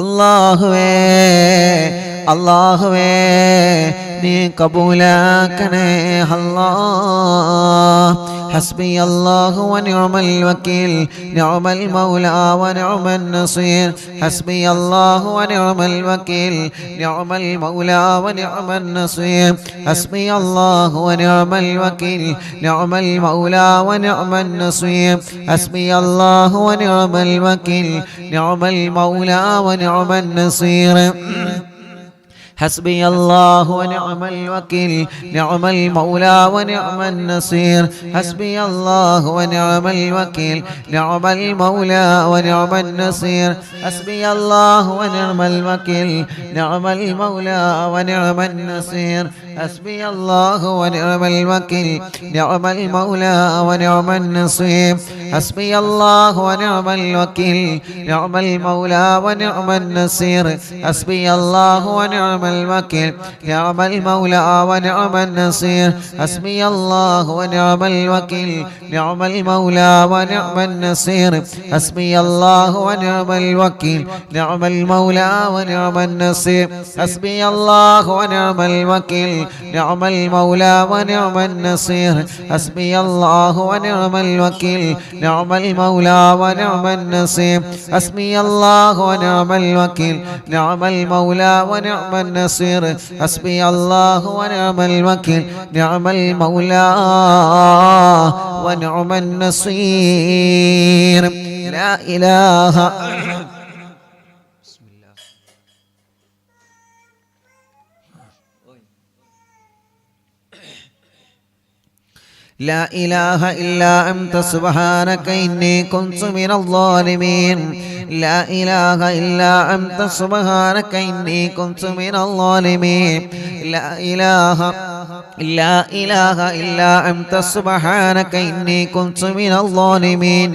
അല്ലാഹുവേ അല്ലാഹുവേ നീ കബൂലാക്കണേ അല്ലാഹ്. ഹസ്ബി അല്ലാഹു വനിഅമൽ വക്കീൽ നിഅമൽ മൗലാ വനിഅമൻ നസീർ. ഹസ്ബി അല്ലാഹു വനിഅമൽ വക്കീൽ നിഅമൽ മൗലാ വനിഅമൻ നസീർ. ഹസ്ബി അല്ലാഹു വനിഅമൽ വക്കീൽ നിഅമൽ മൗലാ വനിഅമൻ നസീർ. ഹസ്ബി അല്ലാഹു വനിഅമൽ വക്കീൽ നിഅമൽ മൗലാ വനിഅമൻ നസീർ. حسبي الله ونعم الوكيل نعم المولى ونعم النصير. حسبي الله ونعم الوكيل نعم المولى ونعم النصير. حسبي الله ونعم الوكيل نعم المولى ونعم النصير. حسبي الله ونعم الوكيل نعم المولى ونعم النصير. حسبي الله ونعم الوكيل نعم المولى ونعم النصير. حسبي الله ونعم الوكيل نعم المولى ونعم النصير. حسبي الله ونعم الوكيل نعم المولى ونعم النصير. حسبي الله ونعم الوكيل نعم المولى ونعم النصير. حسبي الله ونعم الوكيل نعم المولى ونعم النصير. حسبي الله ونعم الوكيل نعم المولى ونعم النصير. حسبي الله ونعم الوكيل نعم المولى ونعم النصير. حسبي الله ونعم الوكيل نعم المولى ونعم النصير. لا إله لا إله إلا أنت سبحانك إني كنت من الظالمين. لا إله إلا أنت سبحانك إني كنت من الظالمين. لا إله إلا أنت سبحانك إني كنت من الظالمين.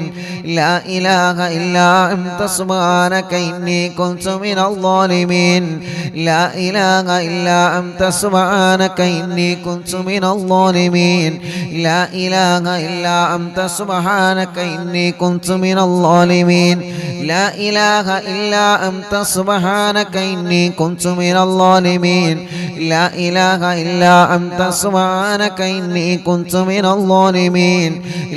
لا إله إلا أنت سبحانك إني كنت من الظالمين. لا إله إلا أنت سبحانك إني كنت من الظالمين. لا إله إلا أنت سبحانك إني كنت من الظالمين. لا إله إلا أنت سبحانك إني كنت من الظالمين. لا إله إلا أنت سبحانك إني كنت من الظالمين.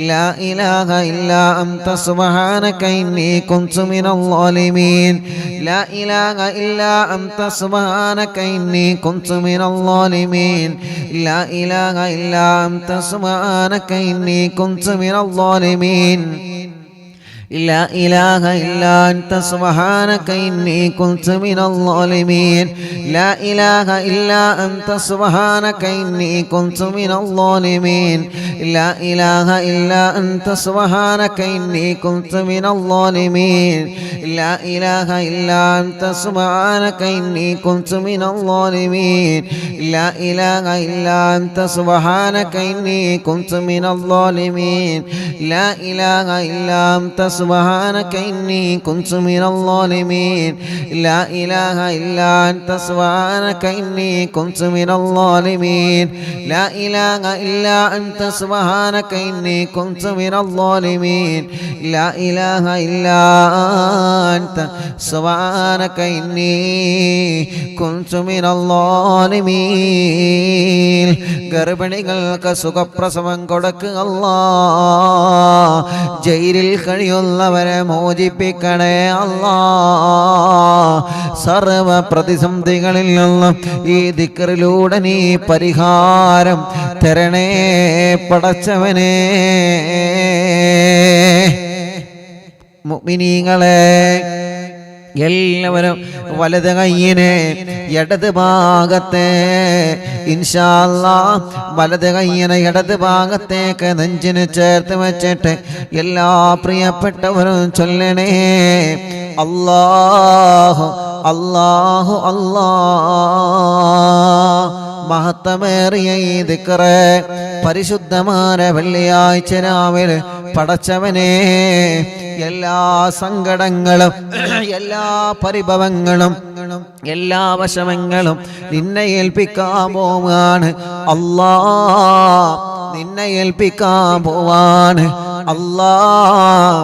لا إله إلا أنت سبحانك إني كنت من الظالمين. لا إله إلا أنت سبحانك إني كنت من الظالمين. لا إله إلا أنت سبحانك إني كنت من الظالمين. لا إله إلا أنت سبحانك إني كنت من الظالمين. لا إله إلا أنت سبحانك إني كنت من الظالمين. لا إله إلا أنت سبحانك إني كنت من الظالمين. لا إله إلا أنت سبحانك إني كنت من الظالمين. لا إله إلا أنت سبحانك إني كنت من الظالمين. لا إله إلا أنت سبحانك إني كنت من الظالمين. لا إله إلا أنت سبحانك إني كنت من الظالمين. لا إله إلا أنت سبحانك إني كنت من الظالمين. لا إله إلا أنت سبحانك إني كنت من الظالمين. ഗർഭിണികൾക്ക് സുഖപ്രസവം കൊടുക്കുക അല്ലാഹ്. ജയിലിൽ കഴിയുന്നവരെ മോചിപ്പിക്കണേ അല്ലാഹ്. സർവ പ്രതിസന്ധികളിൽ നിന്നും ഈ ദിക്റിലൂടെ നീ പരിഹാരം തരണേ പടച്ചവനേ. മുഅ്മിനീങ്ങളെ എല്ലാവരും വലത് കയ്യിനെ ഇടത് ഭാഗത്തെ ഇൻഷാ അല്ലാഹ് വലത് കയ്യിനെ ഇടത് ഭാഗത്തേക്ക് നെഞ്ചിന് ചേർത്ത് വെച്ചിട്ട് എല്ലാ പ്രിയപ്പെട്ടവരും ചൊല്ലണേ അല്ലാഹു അല്ലാഹു അല്ലാഹ്. മഹത്തമേറിയ ഈ ദിക്റ് പരിശുദ്ധമായ വെള്ളിയാഴ്ച രാവിലെ പടച്ചവനെ എല്ലാ സങ്കടങ്ങളും എല്ലാ പരിഭവങ്ങളും എല്ലാ വശമങ്ങളും നിന്നെ ഏൽപ്പിക്കാൻ പോവാണ് അല്ലാഹ്. നിന്നെ ഏൽപ്പിക്കാൻ പോവാണ് അല്ലാഹ്.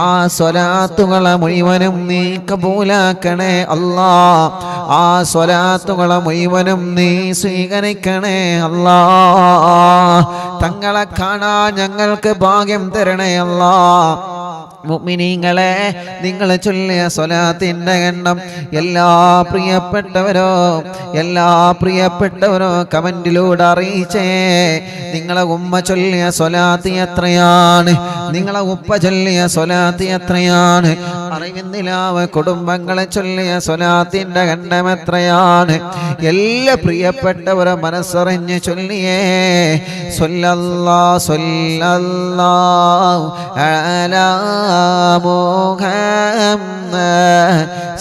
ആ സ്വലാത്തുകളെ മുഴുവനും നീ കബൂലാക്കണേ അല്ലാ. ആ സ്വലാത്തുകളെ മുഴുവനും നീ സ്വീകരിക്കണേ അല്ലാ. തങ്ങളെ കാണാൻ ഞങ്ങൾക്ക് ഭാഗ്യം തരണേ അല്ലാ. മുഅ്മിനീങ്ങളെ, നിങ്ങൾ ചൊല്ലിയ സ്വലാത്തിന്റെ എണ്ണം എല്ലാ പ്രിയപ്പെട്ടവരോ കമന്റിലൂടെ അറിയിച്ചേ. നിങ്ങളെ ഉമ്മ ചൊല്ലിയ സ്വലാത്ത് എത്രയാണ്? നിങ്ങളെ ഉപ്പ ചൊല്ലിയ സ്വലാത്ത് എത്രയാണ്? അറിവിന്ദിലാവ് കുടുംബങ്ങളെ ചൊല്ലിയ സ്വലാത്തിന്റെ എണ്ണം എത്രയാണ്? എല്ലാ പ്രിയപ്പെട്ടവരും മനസ്സറിഞ്ഞ് ചൊല്ലിയേ. സ്വല്ലല്ലാഹു അലാ മുഹമ്മദ്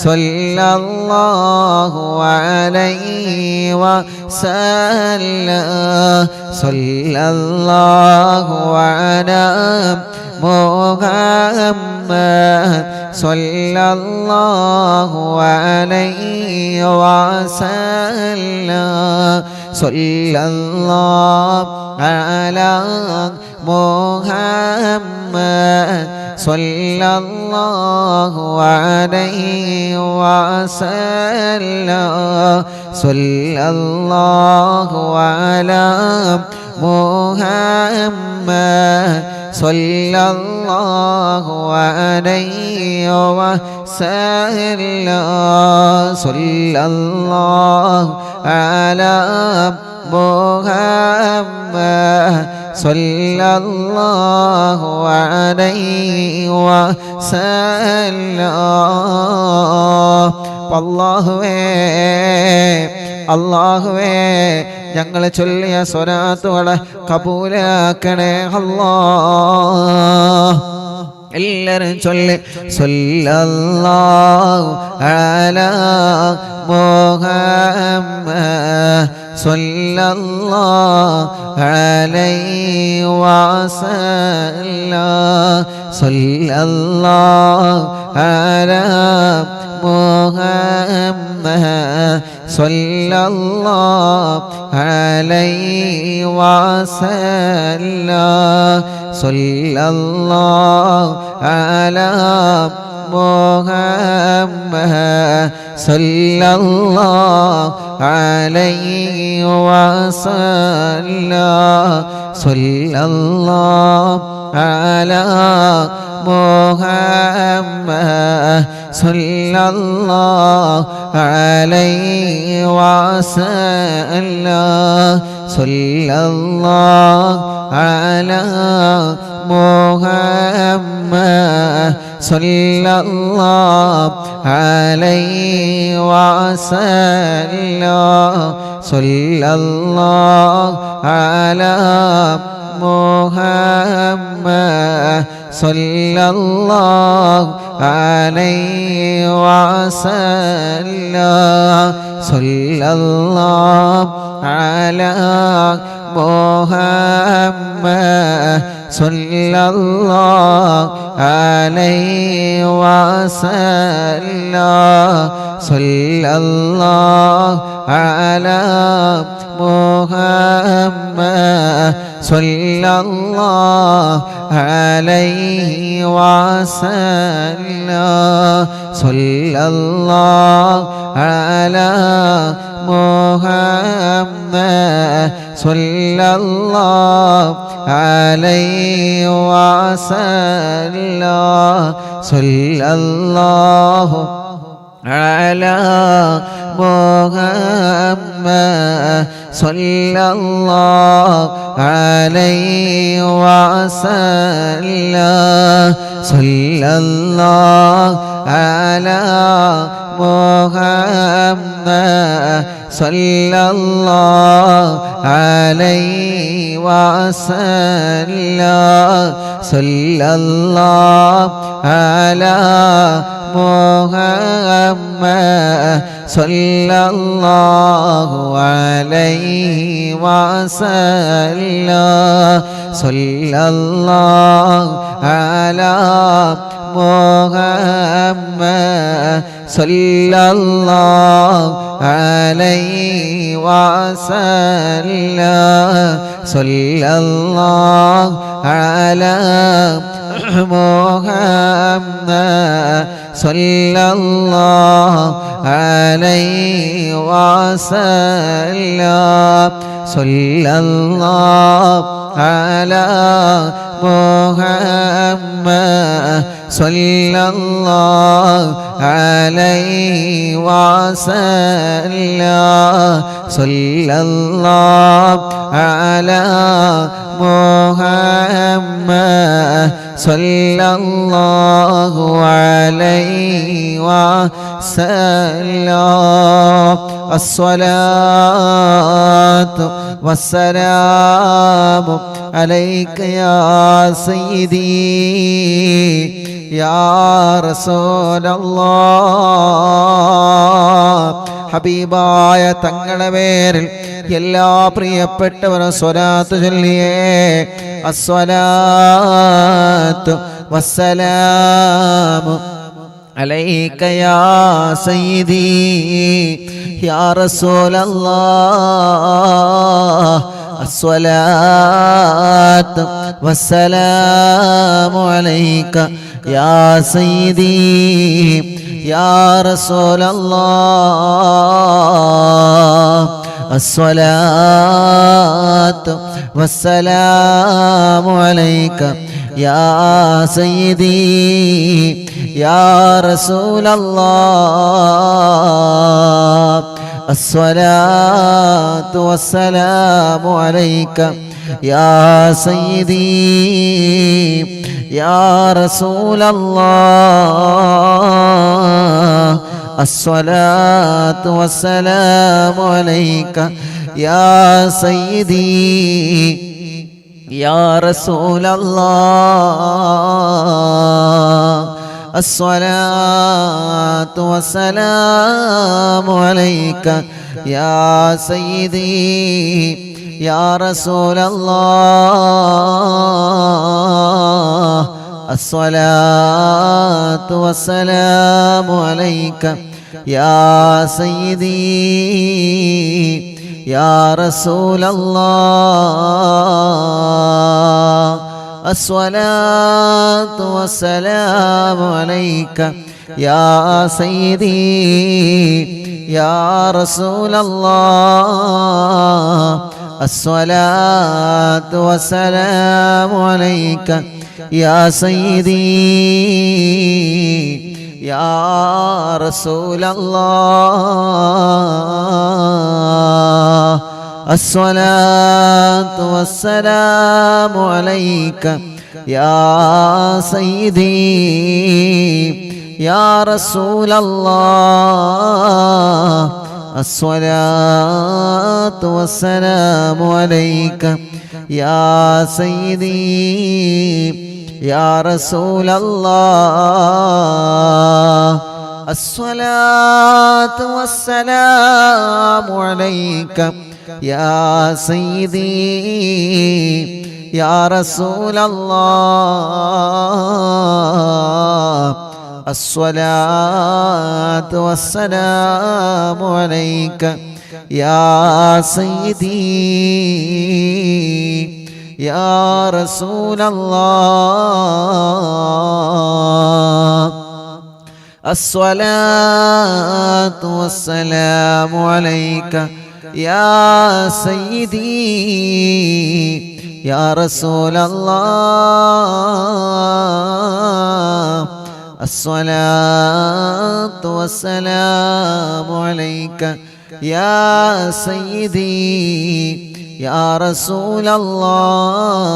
സ്വല്ലല്ലാഹു അലൈഹി വസല്ലം. സ്വല്ലല്ലാഹു അലാ മുഹമ്മദ് സ്വല്ലല്ലാഹു അലൈഹി വസല്ലം. സ്വല്ലല്ലാഹു അലാ മുഹമ്മദ് സ്വല്ലല്ലാഹു അലൈഹി വസല്ലം. സ്വല്ലല്ലാഹു അലാ മുഹമ്മദ് സ്വല്ലല്ലാഹു അലൈഹി വസല്ലം. സ്വല്ലല്ലാഹു അലാ മുഹമ്മദ് സ്വല്ലല്ലാഹു അലൈഹി വസല്ലം. അല്ലാഹുവേ ഞങ്ങൾ ചൊല്ലിയ സ്വലാത്തുകളെ കബൂലാക്കണേ അല്ലാഹ്. എല്ലാരും ചൊല്ലി സ്വല്ലല്ലാഹു അലാ മുഹമ്മദ് സ്വല്ലല്ലാഹു അലൈഹി വസല്ലം. സ്വല്ലല്ലാഹു അലാ മുഹമ്മദ് സ്വല്ലല്ലാഹു അലൈഹി വസല്ലം. സ്വല്ലല്ലാഹു അലാ മുഹമ്മദ് സ്വല്ലല്ലാഹു അലൈഹി വസല്ലം. സ്വല്ലല്ലാഹു അലാ മുഹമ്മദ് സ്വല്ലല്ലാഹു അലൈഹി വസല്ലം. സ്വല്ലല്ലാഹു അലാ മുഹമ്മദ് സ്വല്ലല്ലാഹു അലൈഹി വസല്ലം. സ്വല്ലല്ലാഹു അലാ മുഹമ്മദ് സ്വല്ലല്ലാഹു അലൈഹി വസല്ലം. സ്വല്ലല്ലാഹു അലാ മുഹമ്മദ് സ്വല്ലല്ലാഹു അലൈഹി വസല്ലം. സ്വല്ലല്ലാഹു അലാ മുഹമ്മദ് സ്വല്ലല്ലാഹു അലൈഹി വസല്ലം. സ്വല്ലല്ലാഹു അലാ മുഹമ്മദ് സ്വല്ലല്ലാഹു അലൈഹി വസല്ലം. സ്വല്ലല്ലാഹു അലാ മുഹമ്മദ് സ്വല്ലല്ലാഹു അലൈഹി വസല്ലം. സ്വല്ലല്ലാഹു അലാ മുഹമ്മദ് സ്വല്ലല്ലാഹു അലൈഹി വസല്ലം. സ്വല്ലല്ലാഹു അലാ മുഹമ്മദ് സ്വല്ലല്ലാഹു അലൈഹി വസല്ലം. സ്വല്ലല്ലാഹു അലാ മുഹമ്മദ് സ്വല്ലല്ലാഹു അലൈഹി വസല്ലം. സ്വല്ലല്ലാഹു അലാ محمد صلى الله عليه وسلم صلى الله على محمد صلى الله عليه وسلم صلى الله على محمد صلى الله عليه وسلم الصلاة والسلام عليك يا سيدي يا رسول الله ഹബീബായ തങ്ങളുടെ പേരിൽ എല്ലാ പ്രിയപ്പെട്ടവരും സ്വലാത്ത് ചൊല്ലിയേ അസ്സലാത്തു വസ്സലാമു അലൈക യാ സയ്യിദി യാ റസൂലല്ലാഹ് അസ്സലാത്തു വസ്സലാമു അലൈക യാ സയ്യിദി യാ റസൂലല്ലാഹ് അസ്സലാത്തു വസ്സലാമു അലൈക യാ സയ്യിദി യാ റസൂലല്ലാഹ് الصلاة والسلام عليك يا سيدي يا رسول الله الصلاة والسلام عليك يا سيدي يا رسول الله الصلاة والسلام عليك يا سيدي يا رسول الله الصلاة والسلام عليك يا سيدي يا رسول الله الصلاة والسلام عليك يا سيدي يا رسول الله الصلاة والسلام عليك يا سيدي يا رسول الله الصلاة والسلام عليك يا سيدي يا رسول الله الصلاة والسلام عليك يا سيدي يا رسول الله الصلاة والسلام عليك يا سيدي يا رسول الله الصلاة والسلام عليك يا سيدي يا رسول الله الصلاة والسلام عليك يا سيدي يا رسول الله الصلاة والسلام عليك يا سيدي يا رسول الله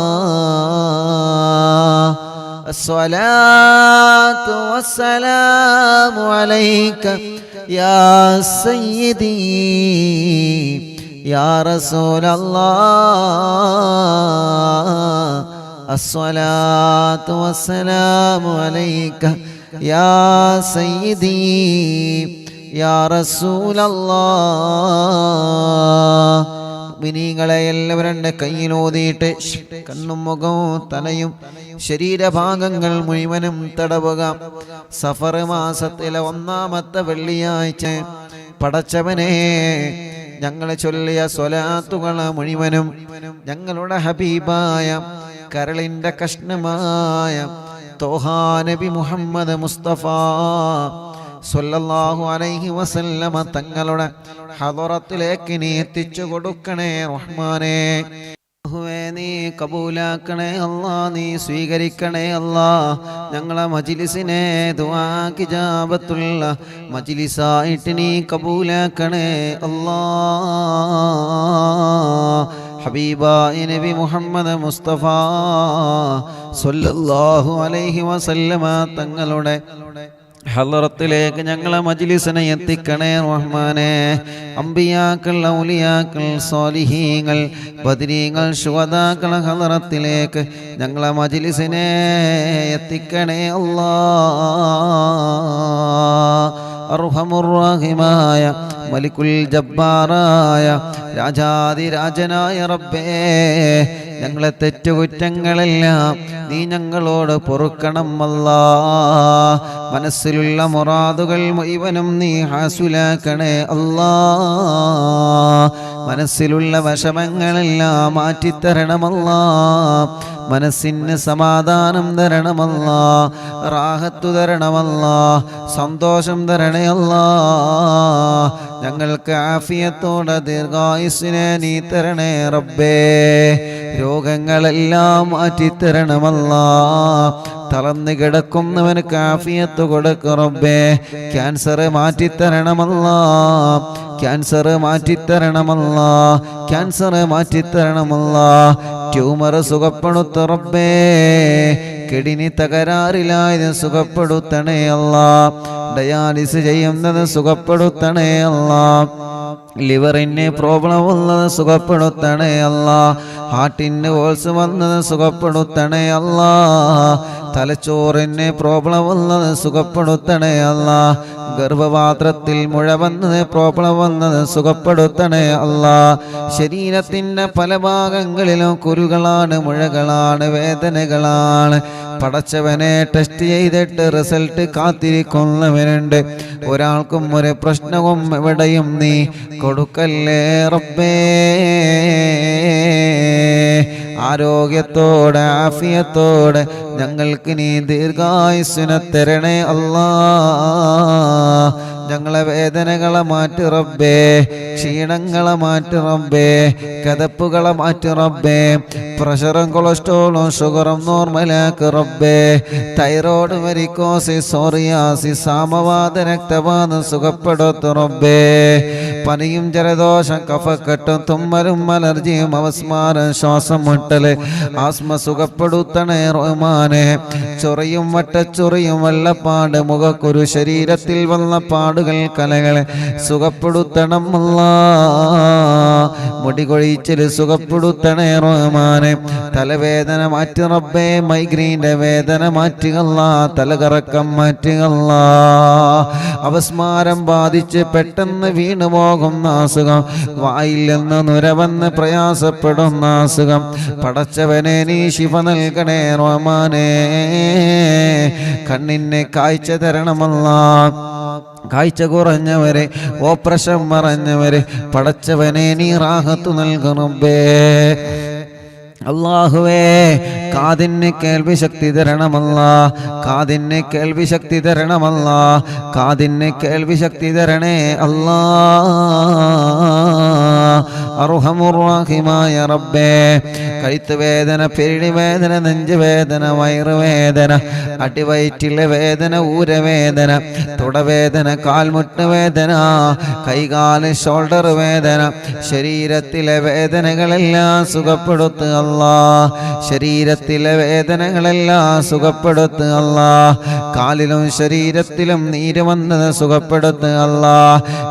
الصلاة والسلام عليك يا سيدي يا رسول الله الصلاة والسلام عليك يا سيدي يا رسول الله മിനിങ്ങളെ എല്ലാവരും കയ്യിലോതിയിട്ട് കണ്ണും മുഖവും തലയും ശരീരഭാഗങ്ങൾ മുഴുവനും തടവുക. സഫർ മാസത്തിലെ 1-ാമത്തെ വെള്ളിയാഴ്ച പടച്ചവനെ ഞങ്ങൾ ചൊല്ലിയ സ്വലാത്തുകൾ മുഴുവനും ഞങ്ങളുടെ ഹബീബായ കരളിൻ്റെ കഷ്ണമായ തോഹാ നബി മുഹമ്മദ് മുസ്തഫ സ്വല്ലല്ലാഹു അലൈഹി വസല്ലമ തങ്ങളുടെ ഹദറത്തിലേക്ക് നീ എത്തിച്ചു കൊടുക്കണേ റഹ്മാനേ. നീ കബൂലാക്കണേ അല്ലാ, നീ സ്വീകരിക്കണേ അല്ലാ. ഞങ്ങളെ മജ്ലിസിനെ ദുആക്ക് ഇജാബത്തുള്ള മജ്ലിസായിട്ട് നീ കബൂലാക്കണേ അല്ലാ. ഹബീബായ നബി മുഹമ്മദ് മുസ്തഫ സ്വല്ലല്ലാഹു അലൈഹി വസല്ലമ തങ്ങളുടെ ഹളറത്തിലേക്ക് ഞങ്ങളെ മജ്ലിസിനെ എത്തിക്കണേ റഹ്മാനേ. അംബിയാക്കൾ, ഔലിയാക്കൾ, സ്വാലിഹീങ്ങൾ, ബദരീങ്ങൾ, ശുഹദാക്കൾ ഹളറത്തിലേക്ക് ഞങ്ങളെ മജ്ലിസിനെ എത്തിക്കണേ അല്ലാഹ്. അർഹമുർ റഹീമായ മലിക്കുൽ ജബ്ബാറായ രാജാതിരാജനായ റബ്ബേ, ഞങ്ങളെ തെറ്റുകുറ്റങ്ങളെല്ലാം നീ ഞങ്ങളോട് പൊറുക്കണം അല്ലാ. മനസ്സിലുള്ള മുറാദുകൾ മുഴുവനും നീ ഹാസുലാക്കണേ അല്ലാ. മനസ്സിലുള്ള വിഷമങ്ങളെല്ലാം മാറ്റിത്തരണമല്ലാ. മനസ്സിന് സമാധാനം തരണമല്ലാ, റാഹത്തു തരണമല്ലാ, സന്തോഷം തരണേ അല്ലാ. ഞങ്ങൾക്ക് ആഫിയത്തോടെ ദീർഘായുസ്സിനെ നീ തരണേ റബ്ബേ. രോഗങ്ങളെല്ലാം മാറ്റിത്തരണമല്ലാ. തളർന്നു കിടക്കുന്നവന് ആഫിയത്ത് കൊടുക്ക റബ്ബേ. ക്യാൻസർ മാറ്റിത്തരണമല്ലാ, ക്യാൻസർ മാറ്റിത്തരണമല്ലാ, ക്യാൻസർ മാറ്റിത്തരണമല്ലാ. ട്യൂമർ സുഖപ്പെടുത്ത റബ്ബേ. കിഡ്നി തകരാറിലായത് സുഖപ്പെടുത്തണേ അല്ലാ. ഡയാലിസ് ചെയ്യുന്നത് സുഖപ്പെടുത്തണേ അല്ലാ. ലിവറിന് പ്രോബ്ലം വന്നത് സുഖപ്പെടുത്തണേ അല്ലാ. ഹാർട്ടിന് ഹോൾസ് വന്നത് സുഖപ്പെടുത്തണേ അല്ലാ. തലച്ചോറിന് പ്രോബ്ലം വന്നത് സുഖപ്പെടുത്തണേ അല്ലാ. ഗർഭപാത്രത്തിൽ മുഴ വന്നത് പ്രോബ്ലം വന്നത് സുഖപ്പെടുത്തണേ അല്ലാ. ശരീരത്തിൻ്റെ പല ഭാഗങ്ങളിലും കുരുകളാണ്, മുഴകളാണ്, വേദനകളാണ്. പടച്ചവനെ ടെസ്റ്റ് ചെയ്തിട്ട് റിസൾട്ട് കാത്തിരിക്കുന്നവനുണ്ട്. ഒരാൾക്കും ഒരു പ്രശ്നവും എവിടെയും നീ കൊടുക്കല്ലേ റബ്ബേ. ആരോഗ്യത്തോടെ ആഫിയത്തോടെ ഞങ്ങൾക്ക് നീ ദീർഘായുസ്സിനെ തരണേ അല്ലാ. ഞങ്ങളെ വേദനകളെ മാറ്റി റബ്ബേ, ക്ഷീണങ്ങളെ മാറ്റി റബ്ബേ, കതപ്പുകളെ മാറ്റി റബ്ബേ. പ്രഷറും കൊളസ്ട്രോളും ഷുഗറും നോർമലാക്ക് റബ്ബേ. തൈറോയ്ഡ്, വെരിക്കോസിസ്, സോറിയാസിസ്, സാമവാത, രക്തവാതം സുഖപ്പെടുത്തു റബ്ബേ. പനിയും ജലദോഷം, കഫക്കെട്ടും, തുമ്മലും, അലർജിയും, അവസ്മാരം, ശ്വാസം മുട്ടല്, ആസ്മ സുഖപ്പെടുത്തണേ റഹ്മാനെ. ചൊറിയും വട്ടച്ചൊറിയും വെള്ളപ്പാട്, മുഖക്കുരു, ശരീരത്തിൽ വന്ന പാടുകൾ, കലകളെ സുഖപ്പെടുത്തണം അല്ലാ. മുടികൊഴിച്ചില് സുഖപ്പെടുത്തണേ റഹ്മാനെ. തലവേദന മാറ്റി റബ്ബേ. മൈഗ്രീൻ്റെ വേദന മാറ്റുകല്ലാ. തലകറക്കം മാറ്റുകല്ലാ. അവസ്മാരം ബാധിച്ച് പെട്ടെന്ന് വീണു പോകുന്ന അസുഖം, വായിൽ നിന്ന് നുരവന്ന് പ്രയാസപ്പെടുന്ന അസുഖം, പടച്ചവനെ നീ ശിഫ നൽകണേ റഹ്മാനേ. കണ്ണിന് കാഴ്ച തരണമല്ലാ. കാഴ്ച കുറഞ്ഞവരെ, ഓപ്പറേഷൻ മറഞ്ഞവരെ പടച്ചവനെ നീ റാഹത്ത് നൽകണമേ. അല്ലാഹുവേ, കാതിന് കേൾവി ശക്തി തരണമല്ലാ. കാതിന് കേൾവി ശക്തി തരണമല്ലാ. കാതിന് കേൾവി ശക്തി തരണേ അല്ലാ. അർഹമുർ റഹീമായ റബ്ബേ, കഴുത്ത് വേദന, പെരിടി വേദന, നെഞ്ച് വേദന, വയറുവേദന, അടിവയറ്റിലെ വേദന, ഊരവേദന, തുടവേദന, കാൽമുട്ട് വേദന, കൈകാല് ഷോൾഡർ വേദന, ശരീരത്തിലെ വേദനകളെല്ലാം സുഖപ്പെടുത്തുക അല്ലാ. ശരീരത്തിലെ വേദനകളെല്ലാം സുഖപ്പെടുത്തുക അല്ലാ. കാലിലും ശരീരത്തിലും നീര് വന്നത് സുഖപ്പെടുത്തുക അല്ലാ.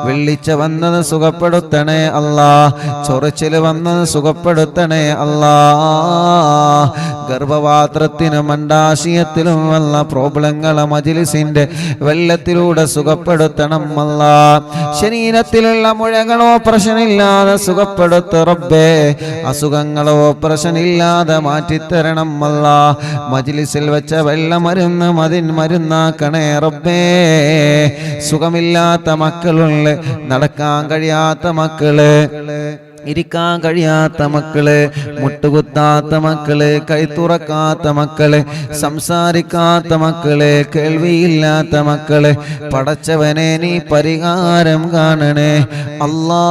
വെള്ളിച്ച വന്നത് സുഖപ്പെടുത്തണേ അല്ലാ. ചൊറിച്ചിൽ വന്നത് സുഖപ്പെടുത്തണേ അല്ലാ. ഗർഭപാത്രത്തിനും അണ്ഡാശയത്തിലും വന്ന പ്രോബ്ലങ്ങളെ മജ്ലിസിന്റെ വെള്ളത്തിലൂടെ സുഖപ്പെടുത്തണം അല്ലാ. ശരീരത്തിലുള്ള മുഴകളോ പ്രശ്നമില്ലാതെ സുഖപ്പെടുത്ത റബ്ബേ. അസുഖങ്ങളോ പ്രശ്നമില്ലാതെ മാറ്റിത്തരണം അല്ലാ. മജ്ലിസിൽ വെച്ച വെള്ളമരുന്ന് മരുന്നാക്കണേ റബ്ബേ. സുഖമില്ലാത്ത മക്കളുള്ള, നടക്കാൻ കഴിയാത്ത മക്കള്, ഇരിക്കാൻ കഴിയാത്ത മക്കള്, മുട്ടുകുത്താത്ത മക്കള്, കൈത്തുറക്കാത്ത മക്കള്, സംസാരിക്കാത്ത മക്കള്, കേൾവിയില്ലാത്ത മക്കള്, പടച്ചവനെ നീ പരിഹാരം കാണണേ അല്ലാ.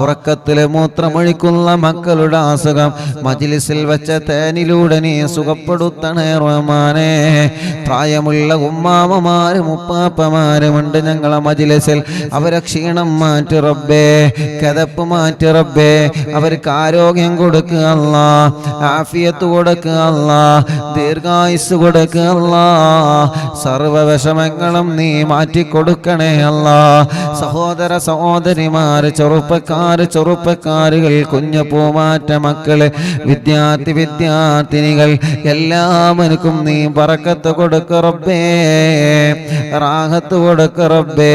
ഉറക്കത്തില് മൂത്രമൊഴിക്കുന്ന മക്കളുടെ അസുഖം മജ്ലിസിൽ വെച്ച തേനിലൂടെ നീ സുഖപ്പെടുത്തണേ റഹ്മാനേ. പ്രായമുള്ള ഉമ്മാമമാരും ഉപ്പാപ്പമാരുമുണ്ട് ഞങ്ങളെ മജ്ലിസിൽ, അവരെ ക്ഷീണം മാറ്റി റബ്ബേ, കദപ്പ് മാറ്റി റബ്ബേ, അവർക്ക് ആരോഗ്യം കൊടുക്കുക അല്ലാ, ആഫിയത്ത് കൊടുക്കുക അല്ലാ, ദീർഘായുസ് കൊടുക്കുക അല്ലാ, സർവ വിഷമങ്ങളും നീ മാറ്റിക്കൊടുക്കണേ അല്ലാ. സഹോദര സഹോദരിമാര്, ചെറുപ്പക്കാരുകൾ, കുഞ്ഞു പൂമാറ്റ മക്കള്, വിദ്യാർത്ഥിനികൾ എല്ലാവർക്കും നീ ബറക്കത്ത് കൊടുക്ക റബ്ബേ, റാഹത്ത് കൊടുക്ക റബ്ബേ,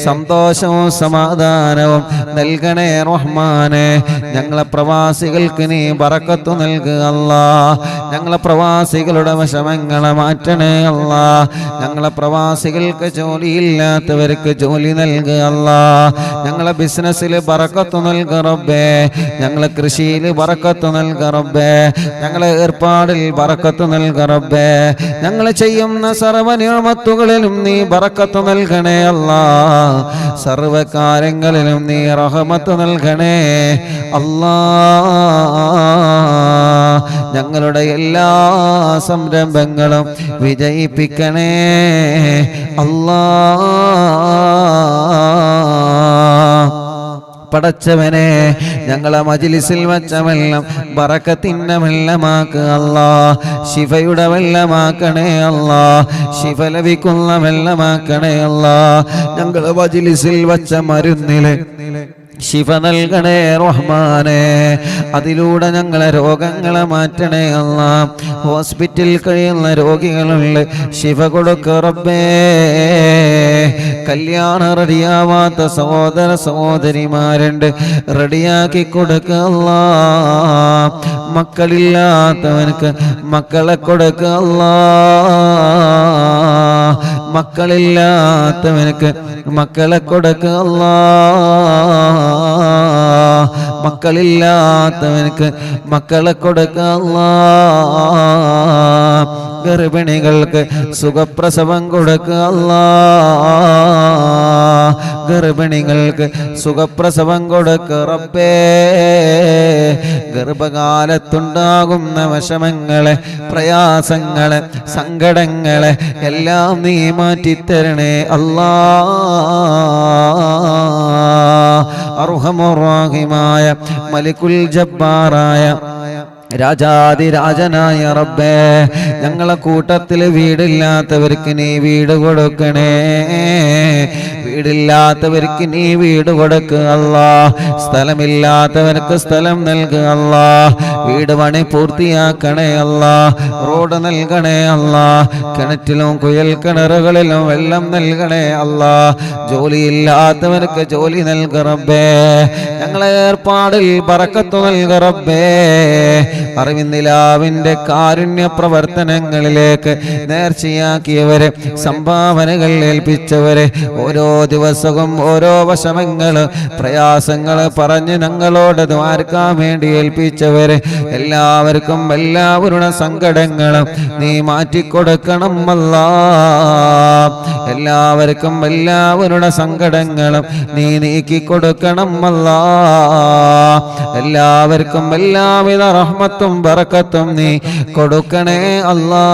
സന്തോഷവും സമാധാനവും നൽകണേ റഹ്മാനെ. ഞങ്ങളെ പ്രവാസികൾക്ക് നീ ബറക്കത്ത് നൽകുക അല്ലാ. ഞങ്ങളെ പ്രവാസികളുടെ വിഷമങ്ങളെ മാറ്റണേ അല്ലാ. ഞങ്ങളെ പ്രവാസികൾക്ക് ജോലിയില്ലാത്തവർക്ക് ജോലി നൽകുക അല്ലാ. ഞങ്ങളെ ബിസിനസ്സിൽ ബറക്കത്ത് നൽകുക റബ്ബേ, ഞങ്ങളെ കൃഷിയിൽ ബറക്കത്ത് നൽകുക റബ്ബേ, ഞങ്ങളെ ഏർപ്പാടിൽ ബറക്കത്ത് നൽകുക റബ്ബേ, ഞങ്ങൾ ചെയ്യുന്ന സർവ്വ നിഅമത്തുകളിലും നീ ബറക്കത്ത് നൽകണേ അല്ലാ. സർവ്വ കാര്യങ്ങളിലും നീ റഹ്മത്ത് നൽകണേ അല്ലാ. ഞങ്ങളുടെ എല്ലാ സംരംഭങ്ങളും വിജയിപ്പിക്കണേ അല്ലാ. പടച്ചവനെ, ഞങ്ങളെ മജ്ലിസിൽ വച്ച വെള്ളം ബറക്കത്തിന്റെ വെള്ളമാക്കുക അല്ലാ. ശിഫയുടെ വെള്ളമാക്കണേ അല്ലാ. ശിഫ ലഭിക്കുന്ന വെള്ളമാക്കണേ അല്ലാ. ഞങ്ങളെ മജ്ലിസിൽ വച്ച മരുന്നില് ശിഫ നൽകണേ റഹ്മാനെ. അതിലൂടെ ഞങ്ങളെ രോഗങ്ങളെ മാറ്റണേ അല്ലാ. ഹോസ്പിറ്റലിൽ കഴിയുന്ന രോഗികളുണ്ട്, ശിഫ കൊടുക്ക റബ്ബേ. കല്യാണം റെഡിയാവാത്ത സഹോദര സഹോദരിമാരുണ്ട്, റെഡിയാക്കി കൊടുക്ക അല്ലാ. മക്കളില്ലാത്തവനക്ക് മക്കളെ കൊടുക്ക അല്ലാ. മക്കളില്ലാത്തവനക്ക് മക്കളെ കൊടുക്ക അല്ലാ. മക്കളില്ലാത്തവനക്ക് മക്കളെ കൊടുക്ക അല്ലാ. ഗർഭിണികൾക്ക് സുഖപ്രസവം കൊടുക്ക അല്ലാ. ഗർഭിണികൾക്ക് സുഖപ്രസവം കൊടുക്ക റബ്ബേ. ഗർഭകാലത്തുണ്ടാകുന്ന വിഷമങ്ങളെ, പ്രയാസങ്ങളെ, സങ്കടങ്ങളെ എല്ലാം നീ മാറ്റിത്തരണേ അല്ലാ. അർഹമുർ-റഹീമായ മലിക്കുൽ ജബ്ബാറായ രാജാതിരാജനായ റബ്ബേ, ഞങ്ങളെ കൂട്ടത്തിൽ വീടില്ലാത്തവർക്ക് നീ വീട് കൊടുക്കണേ. വീടില്ലാത്തവർക്ക് നീ വീട് കൊടുക്കുക അല്ലാ. സ്ഥലമില്ലാത്തവർക്ക് സ്ഥലം നൽകുക അല്ലാ. വീട് പണി പൂർത്തിയാക്കണേ അല്ലാ. റോഡ് നൽകണേ അല്ലാ. കിണറ്റിലും കുയൽ കിണറുകളിലും വെള്ളം നൽകണേ അല്ലാ. ജോലിയില്ലാത്തവർക്ക് ജോലി നൽകുക റബ്ബേ. ഞങ്ങളെ ഏർപ്പാടിൽ ബറക്കത്ത് നൽകുക റബ്ബേ. അറിവിന്ദിലാവിന്റെ കാരുണ്യ പ്രവർത്തനങ്ങളിലേക്ക് നേർച്ചയാക്കിയവരെ, സംഭാവനകൾ ഏൽപ്പിച്ചവരെ, ഓരോ ദിവസവും ഓരോ വിഷമങ്ങള്, പ്രയാസങ്ങള് പറഞ്ഞ് ഞങ്ങളോട് ദ്വാരക്കാൻ വേണ്ടി ഏൽപ്പിച്ചവരെ എല്ലാവർക്കും എല്ലാവരുടെ സങ്കടങ്ങളും നീ മാറ്റിക്കൊടുക്കണം അല്ലാ. എല്ലാവർക്കും എല്ലാവരുടെ സങ്കടങ്ങളും നീ നീക്കിക്കൊടുക്കണം അല്ലാ. എല്ലാവർക്കും എല്ലാവിധ റഹ്മത്തും ബറക്കത്തും നീ കൊടുക്കണേ അല്ലാ.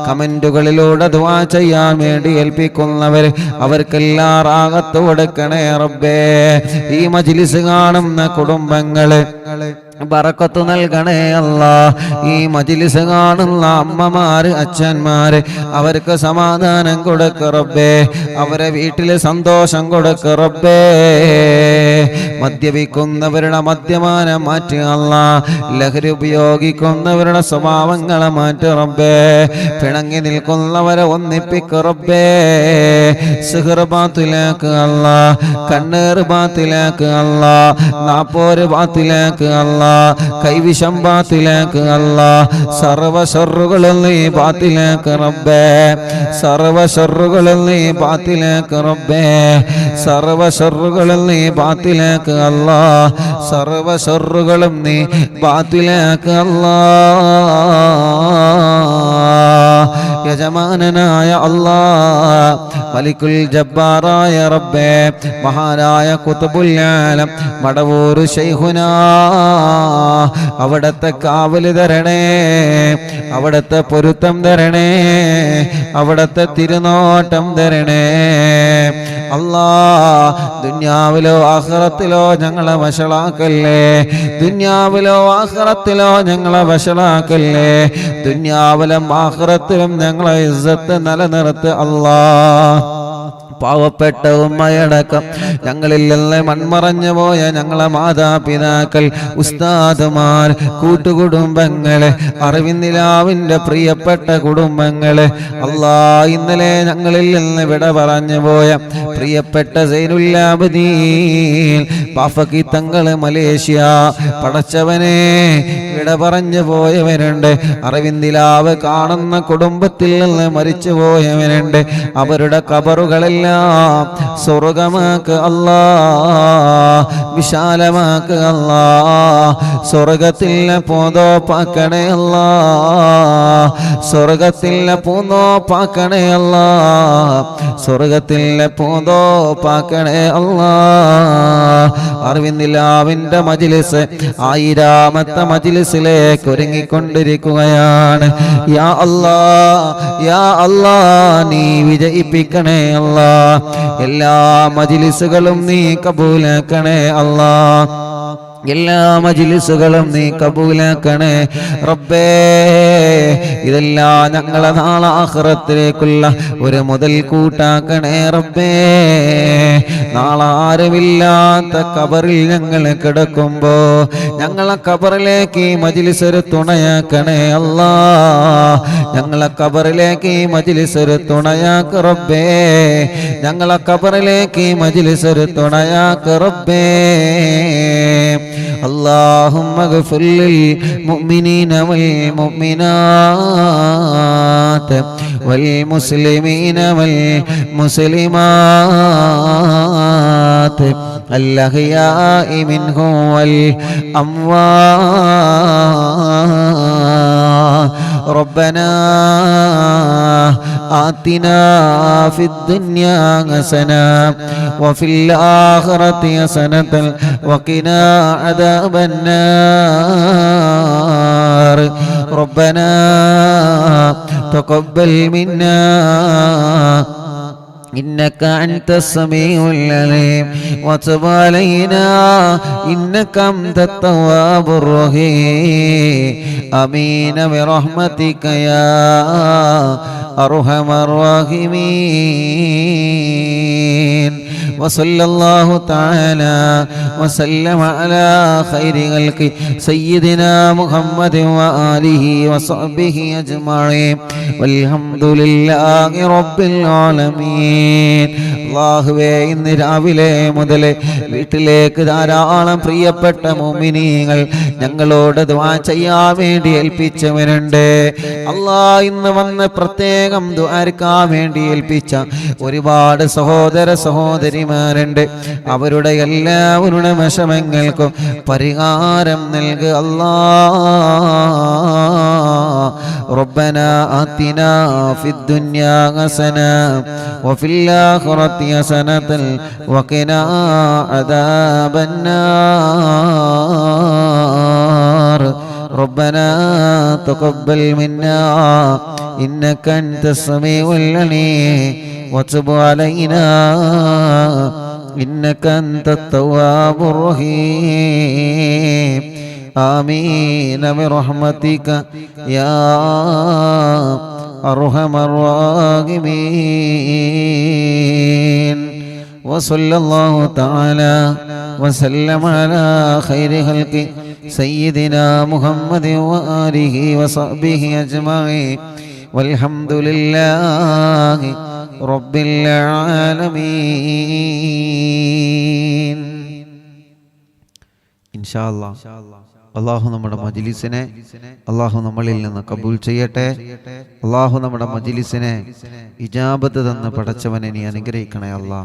കമന്റുകളിലൂടെ ദുആ ചെയ്യാൻ വേണ്ടി ഏൽപ്പിക്കുന്നവർ അവർക്കെല്ലാം റാഹത്ത് കൊടുക്കണേ റബ്ബേ. ഈ മജ്ലിസ് കാണുന്ന കുടുംബങ്ങള് ബറക്കത്ത് നൽകണേ അല്ലാ. ഈ മജ്ലിസ് കാണുന്ന അമ്മമാര്, അച്ഛന്മാര് അവർക്ക് സമാധാനം കൊടുക്ക റബ്ബേ. അവരെ വീട്ടില് സന്തോഷം കൊടുക്ക റബ്ബേ. മദ്യപിക്കുന്നവരുടെ മദ്യപാനം മാറ്റി അല്ലാ. ലഹരി ഉപയോഗിക്കുന്നവരുടെ സ്വഭാവങ്ങളെ മാറ്റി റബ്ബേ. പിണങ്ങി നിൽക്കുന്നവരെ ഒന്നിപ്പിക്ക റബ്ബേ. സിഹ്ർ ബാത്തിലാക്ക് അല്ലാ. കണ്ണേർ ബാത്തിലാക്ക് അല്ലാ. നാപ്പോര് ബാത്തിലാക്ക് അല്ലാ. കൈവിഷം ബാത്തിലാക്ക് അല്ലാ, സർവ ശർറുകളിൽ നീ ബാത്തിലാക്ക് റബ്ബേ, സർവ ശർറുകളിൽ നീ ബാത്തിലാക്ക് റബ്ബേ, സർവ ശർറുകളിൽ നീ ബാത്തിലാക്ക് അല്ലാ, സർവ ശർറുകളും നീ ബാത്തിലാക്ക് അല്ലാ. യജമാനനായ അല്ലാ, മലിക്കുൽ ജബ്ബാറായ റബ്ബേ, മഹാനായ ഖുത്ബുൽ ആലം മടവൂർ ശൈഖുനാ, അവിടത്തെ കാവല് തരണേ, അവിടത്തെ പൊരുത്തം തരണേ, അവിടത്തെ തിരുനോട്ടം തരണേ അല്ലാ. ദുനിയാവിലോ ആഖിറത്തിലോ ഞങ്ങളെ വഷളാക്കല്ലേ, ദുനിയാവിലോ ആഖിറത്തിലോ ഞങ്ങളെ വഷളാക്കല്ലേ, ദുനിയാവിലും ആഖിറത്തിലും ഞങ്ങളെ ഇസ്സത്ത് നിലനിർത്ത് അല്ലാ. പാവപ്പെട്ട ഉമ്മയടക്കം ഞങ്ങളിൽ നിന്ന് മൺമറഞ്ഞു പോയ ഞങ്ങളെ മാതാപിതാക്കൾ, ഉസ്താദുമാർ, കൂട്ടുകുടുംബങ്ങള്, അറിവിന്ദിലാവിന്റെ പ്രിയപ്പെട്ട കുടുംബങ്ങള്, അല്ലാ ഇന്നലെ ഞങ്ങളിൽ നിന്ന് വിട പറഞ്ഞു പോയ പ്രിയപ്പെട്ട സൈനുല്ലാബദീൻ പാഫക്കി തങ്ങള് മലേഷ്യ, പടച്ചവനെ വിട പറഞ്ഞു പോയവരുണ്ട്, അറിവിന്ദിലാവ് കാണുന്ന കുടുംബത്തിൽ നിന്ന് മരിച്ചു പോയവരുണ്ട്. അവരുടെ ഖബറുകളെല്ലാം സ്വർഗമാക്ക് അല്ലാ, വിശാലമാക്ക് അല്ലാ, സ്വർഗത്തിലെ പൂന്തോപ്പാക്കണേ അല്ലാ, സ്വർഗത്തിലെ പൂന്തോപ്പാക്കണേ അല്ലാ, സ്വർഗത്തിലെ പൂന്തോപ്പാക്കണേ അല്ലാ. അറിവിന്ദിലാവിന്റെ മജ്ലിസ് 1000ാമത്തെ മജ്ലിസിലേക്ക് ഒരുങ്ങിക്കൊണ്ടിരിക്കുകയാണ്. യാ അല്ലാ, യാ അല്ലാ, നീ വിജയിപ്പിക്കണേ അല്ലാ, എല്ലാ മജ്ലിസുകളും നീ കബൂലാക്കണേ അല്ലാ, എല്ലാ മജ്ലിസുകളും നീ കബൂലാക്കണേ റബ്ബേ. ഇതെല്ലാം ഞങ്ങളെ നാളെ ആഖിറത്തിലേക്കുള്ള ഒരു മുതൽ കൂട്ടാക്കണേ റബ്ബേ. നാളെ ആരുമില്ലാത്ത ഖബറിൽ ഞങ്ങൾ കിടക്കുമ്പോ ഞങ്ങളെ ഖബറിലേക്ക് ഈ മജ്ലിസ് ഒരു തുണയാക്കണേ അല്ലാ, ഞങ്ങളെ ഖബറിലേക്ക് ഈ മജ്ലിസ് ഒരു തുണയാക്ക് റബ്ബേ, ഞങ്ങളെ ഖബറിലേക്ക് ഈ മജ്ലിസ് ഒരു തുണയാക്ക് റബ്ബേ. اللهم اغفر للمؤمنين والمؤمنات والمسلمين والمسلمات الأحياء منهم والأموات. ربنا آتنا في الدنيا حسنة وفي الآخرة حسنة وقنا عذاب النار. ربنا تقبل منا إنك أنت السميع العليم وتب علينا إنك أنت التواب الرحيم. آمين برحمتك يا أرحم الراحمين. وصلى الله تعالى وسلم على خير خلق سيدنا محمد وآله وصحبه أجمعين والحمد لله رب العالمين. അല്ലാഹുവേ, ഇന്ന് രാവിലെ മുതൽ വീട്ടിലേക്ക് ധാരാളം പ്രിയപ്പെട്ട മുഅ്മിനീങ്ങൾ ഞങ്ങളോട് ദുആ ചെയ്യാൻ വേണ്ടി ഏൽപ്പിച്ചവരുണ്ട്. അല്ലാഹ് ഇന്ന് വന്ന് പ്രത്യേകം ദുആർക്കാൻ വേണ്ടി ഏൽപ്പിച്ച ഒരുപാട് സഹോദര സഹോദരിമാരുണ്ട്. അവരുടെ എല്ലാവരുടെ വിഷമങ്ങൾക്കും പരിഹാരം നൽകുക അല്ലാഹ്. റബ്ബനാ ആതിനാ ഫിദ് ദുനിയാ ഹസന വഫിൽ ആഖിറതി ഹസനതൻ വഖിനാ അദാബന്നാർ. ربنا تقبل منا إنك أنت السميع العليم وتب علينا إنك أنت التواب الرحيم. آمين برحمتك يا أرحم الراحمين. وصلى الله تعالى وسلم على خير خلق سيدنا محمد وآله وصحبه أجمعين والحمد لله رب العالمين. إن شاء الله അള്ളാഹു നമ്മുടെ മജ്ലിസിനെ അള്ളാഹു നമ്മളിൽ നിന്ന് കബൂൽ ചെയ്യട്ടെ. അള്ളാഹു നമ്മുടെ മജ്ലിസിനെ ഇജാബത്ത് തന്ന് പടച്ചവനെ നീ അനുഗ്രഹിക്കണേ അല്ലാ.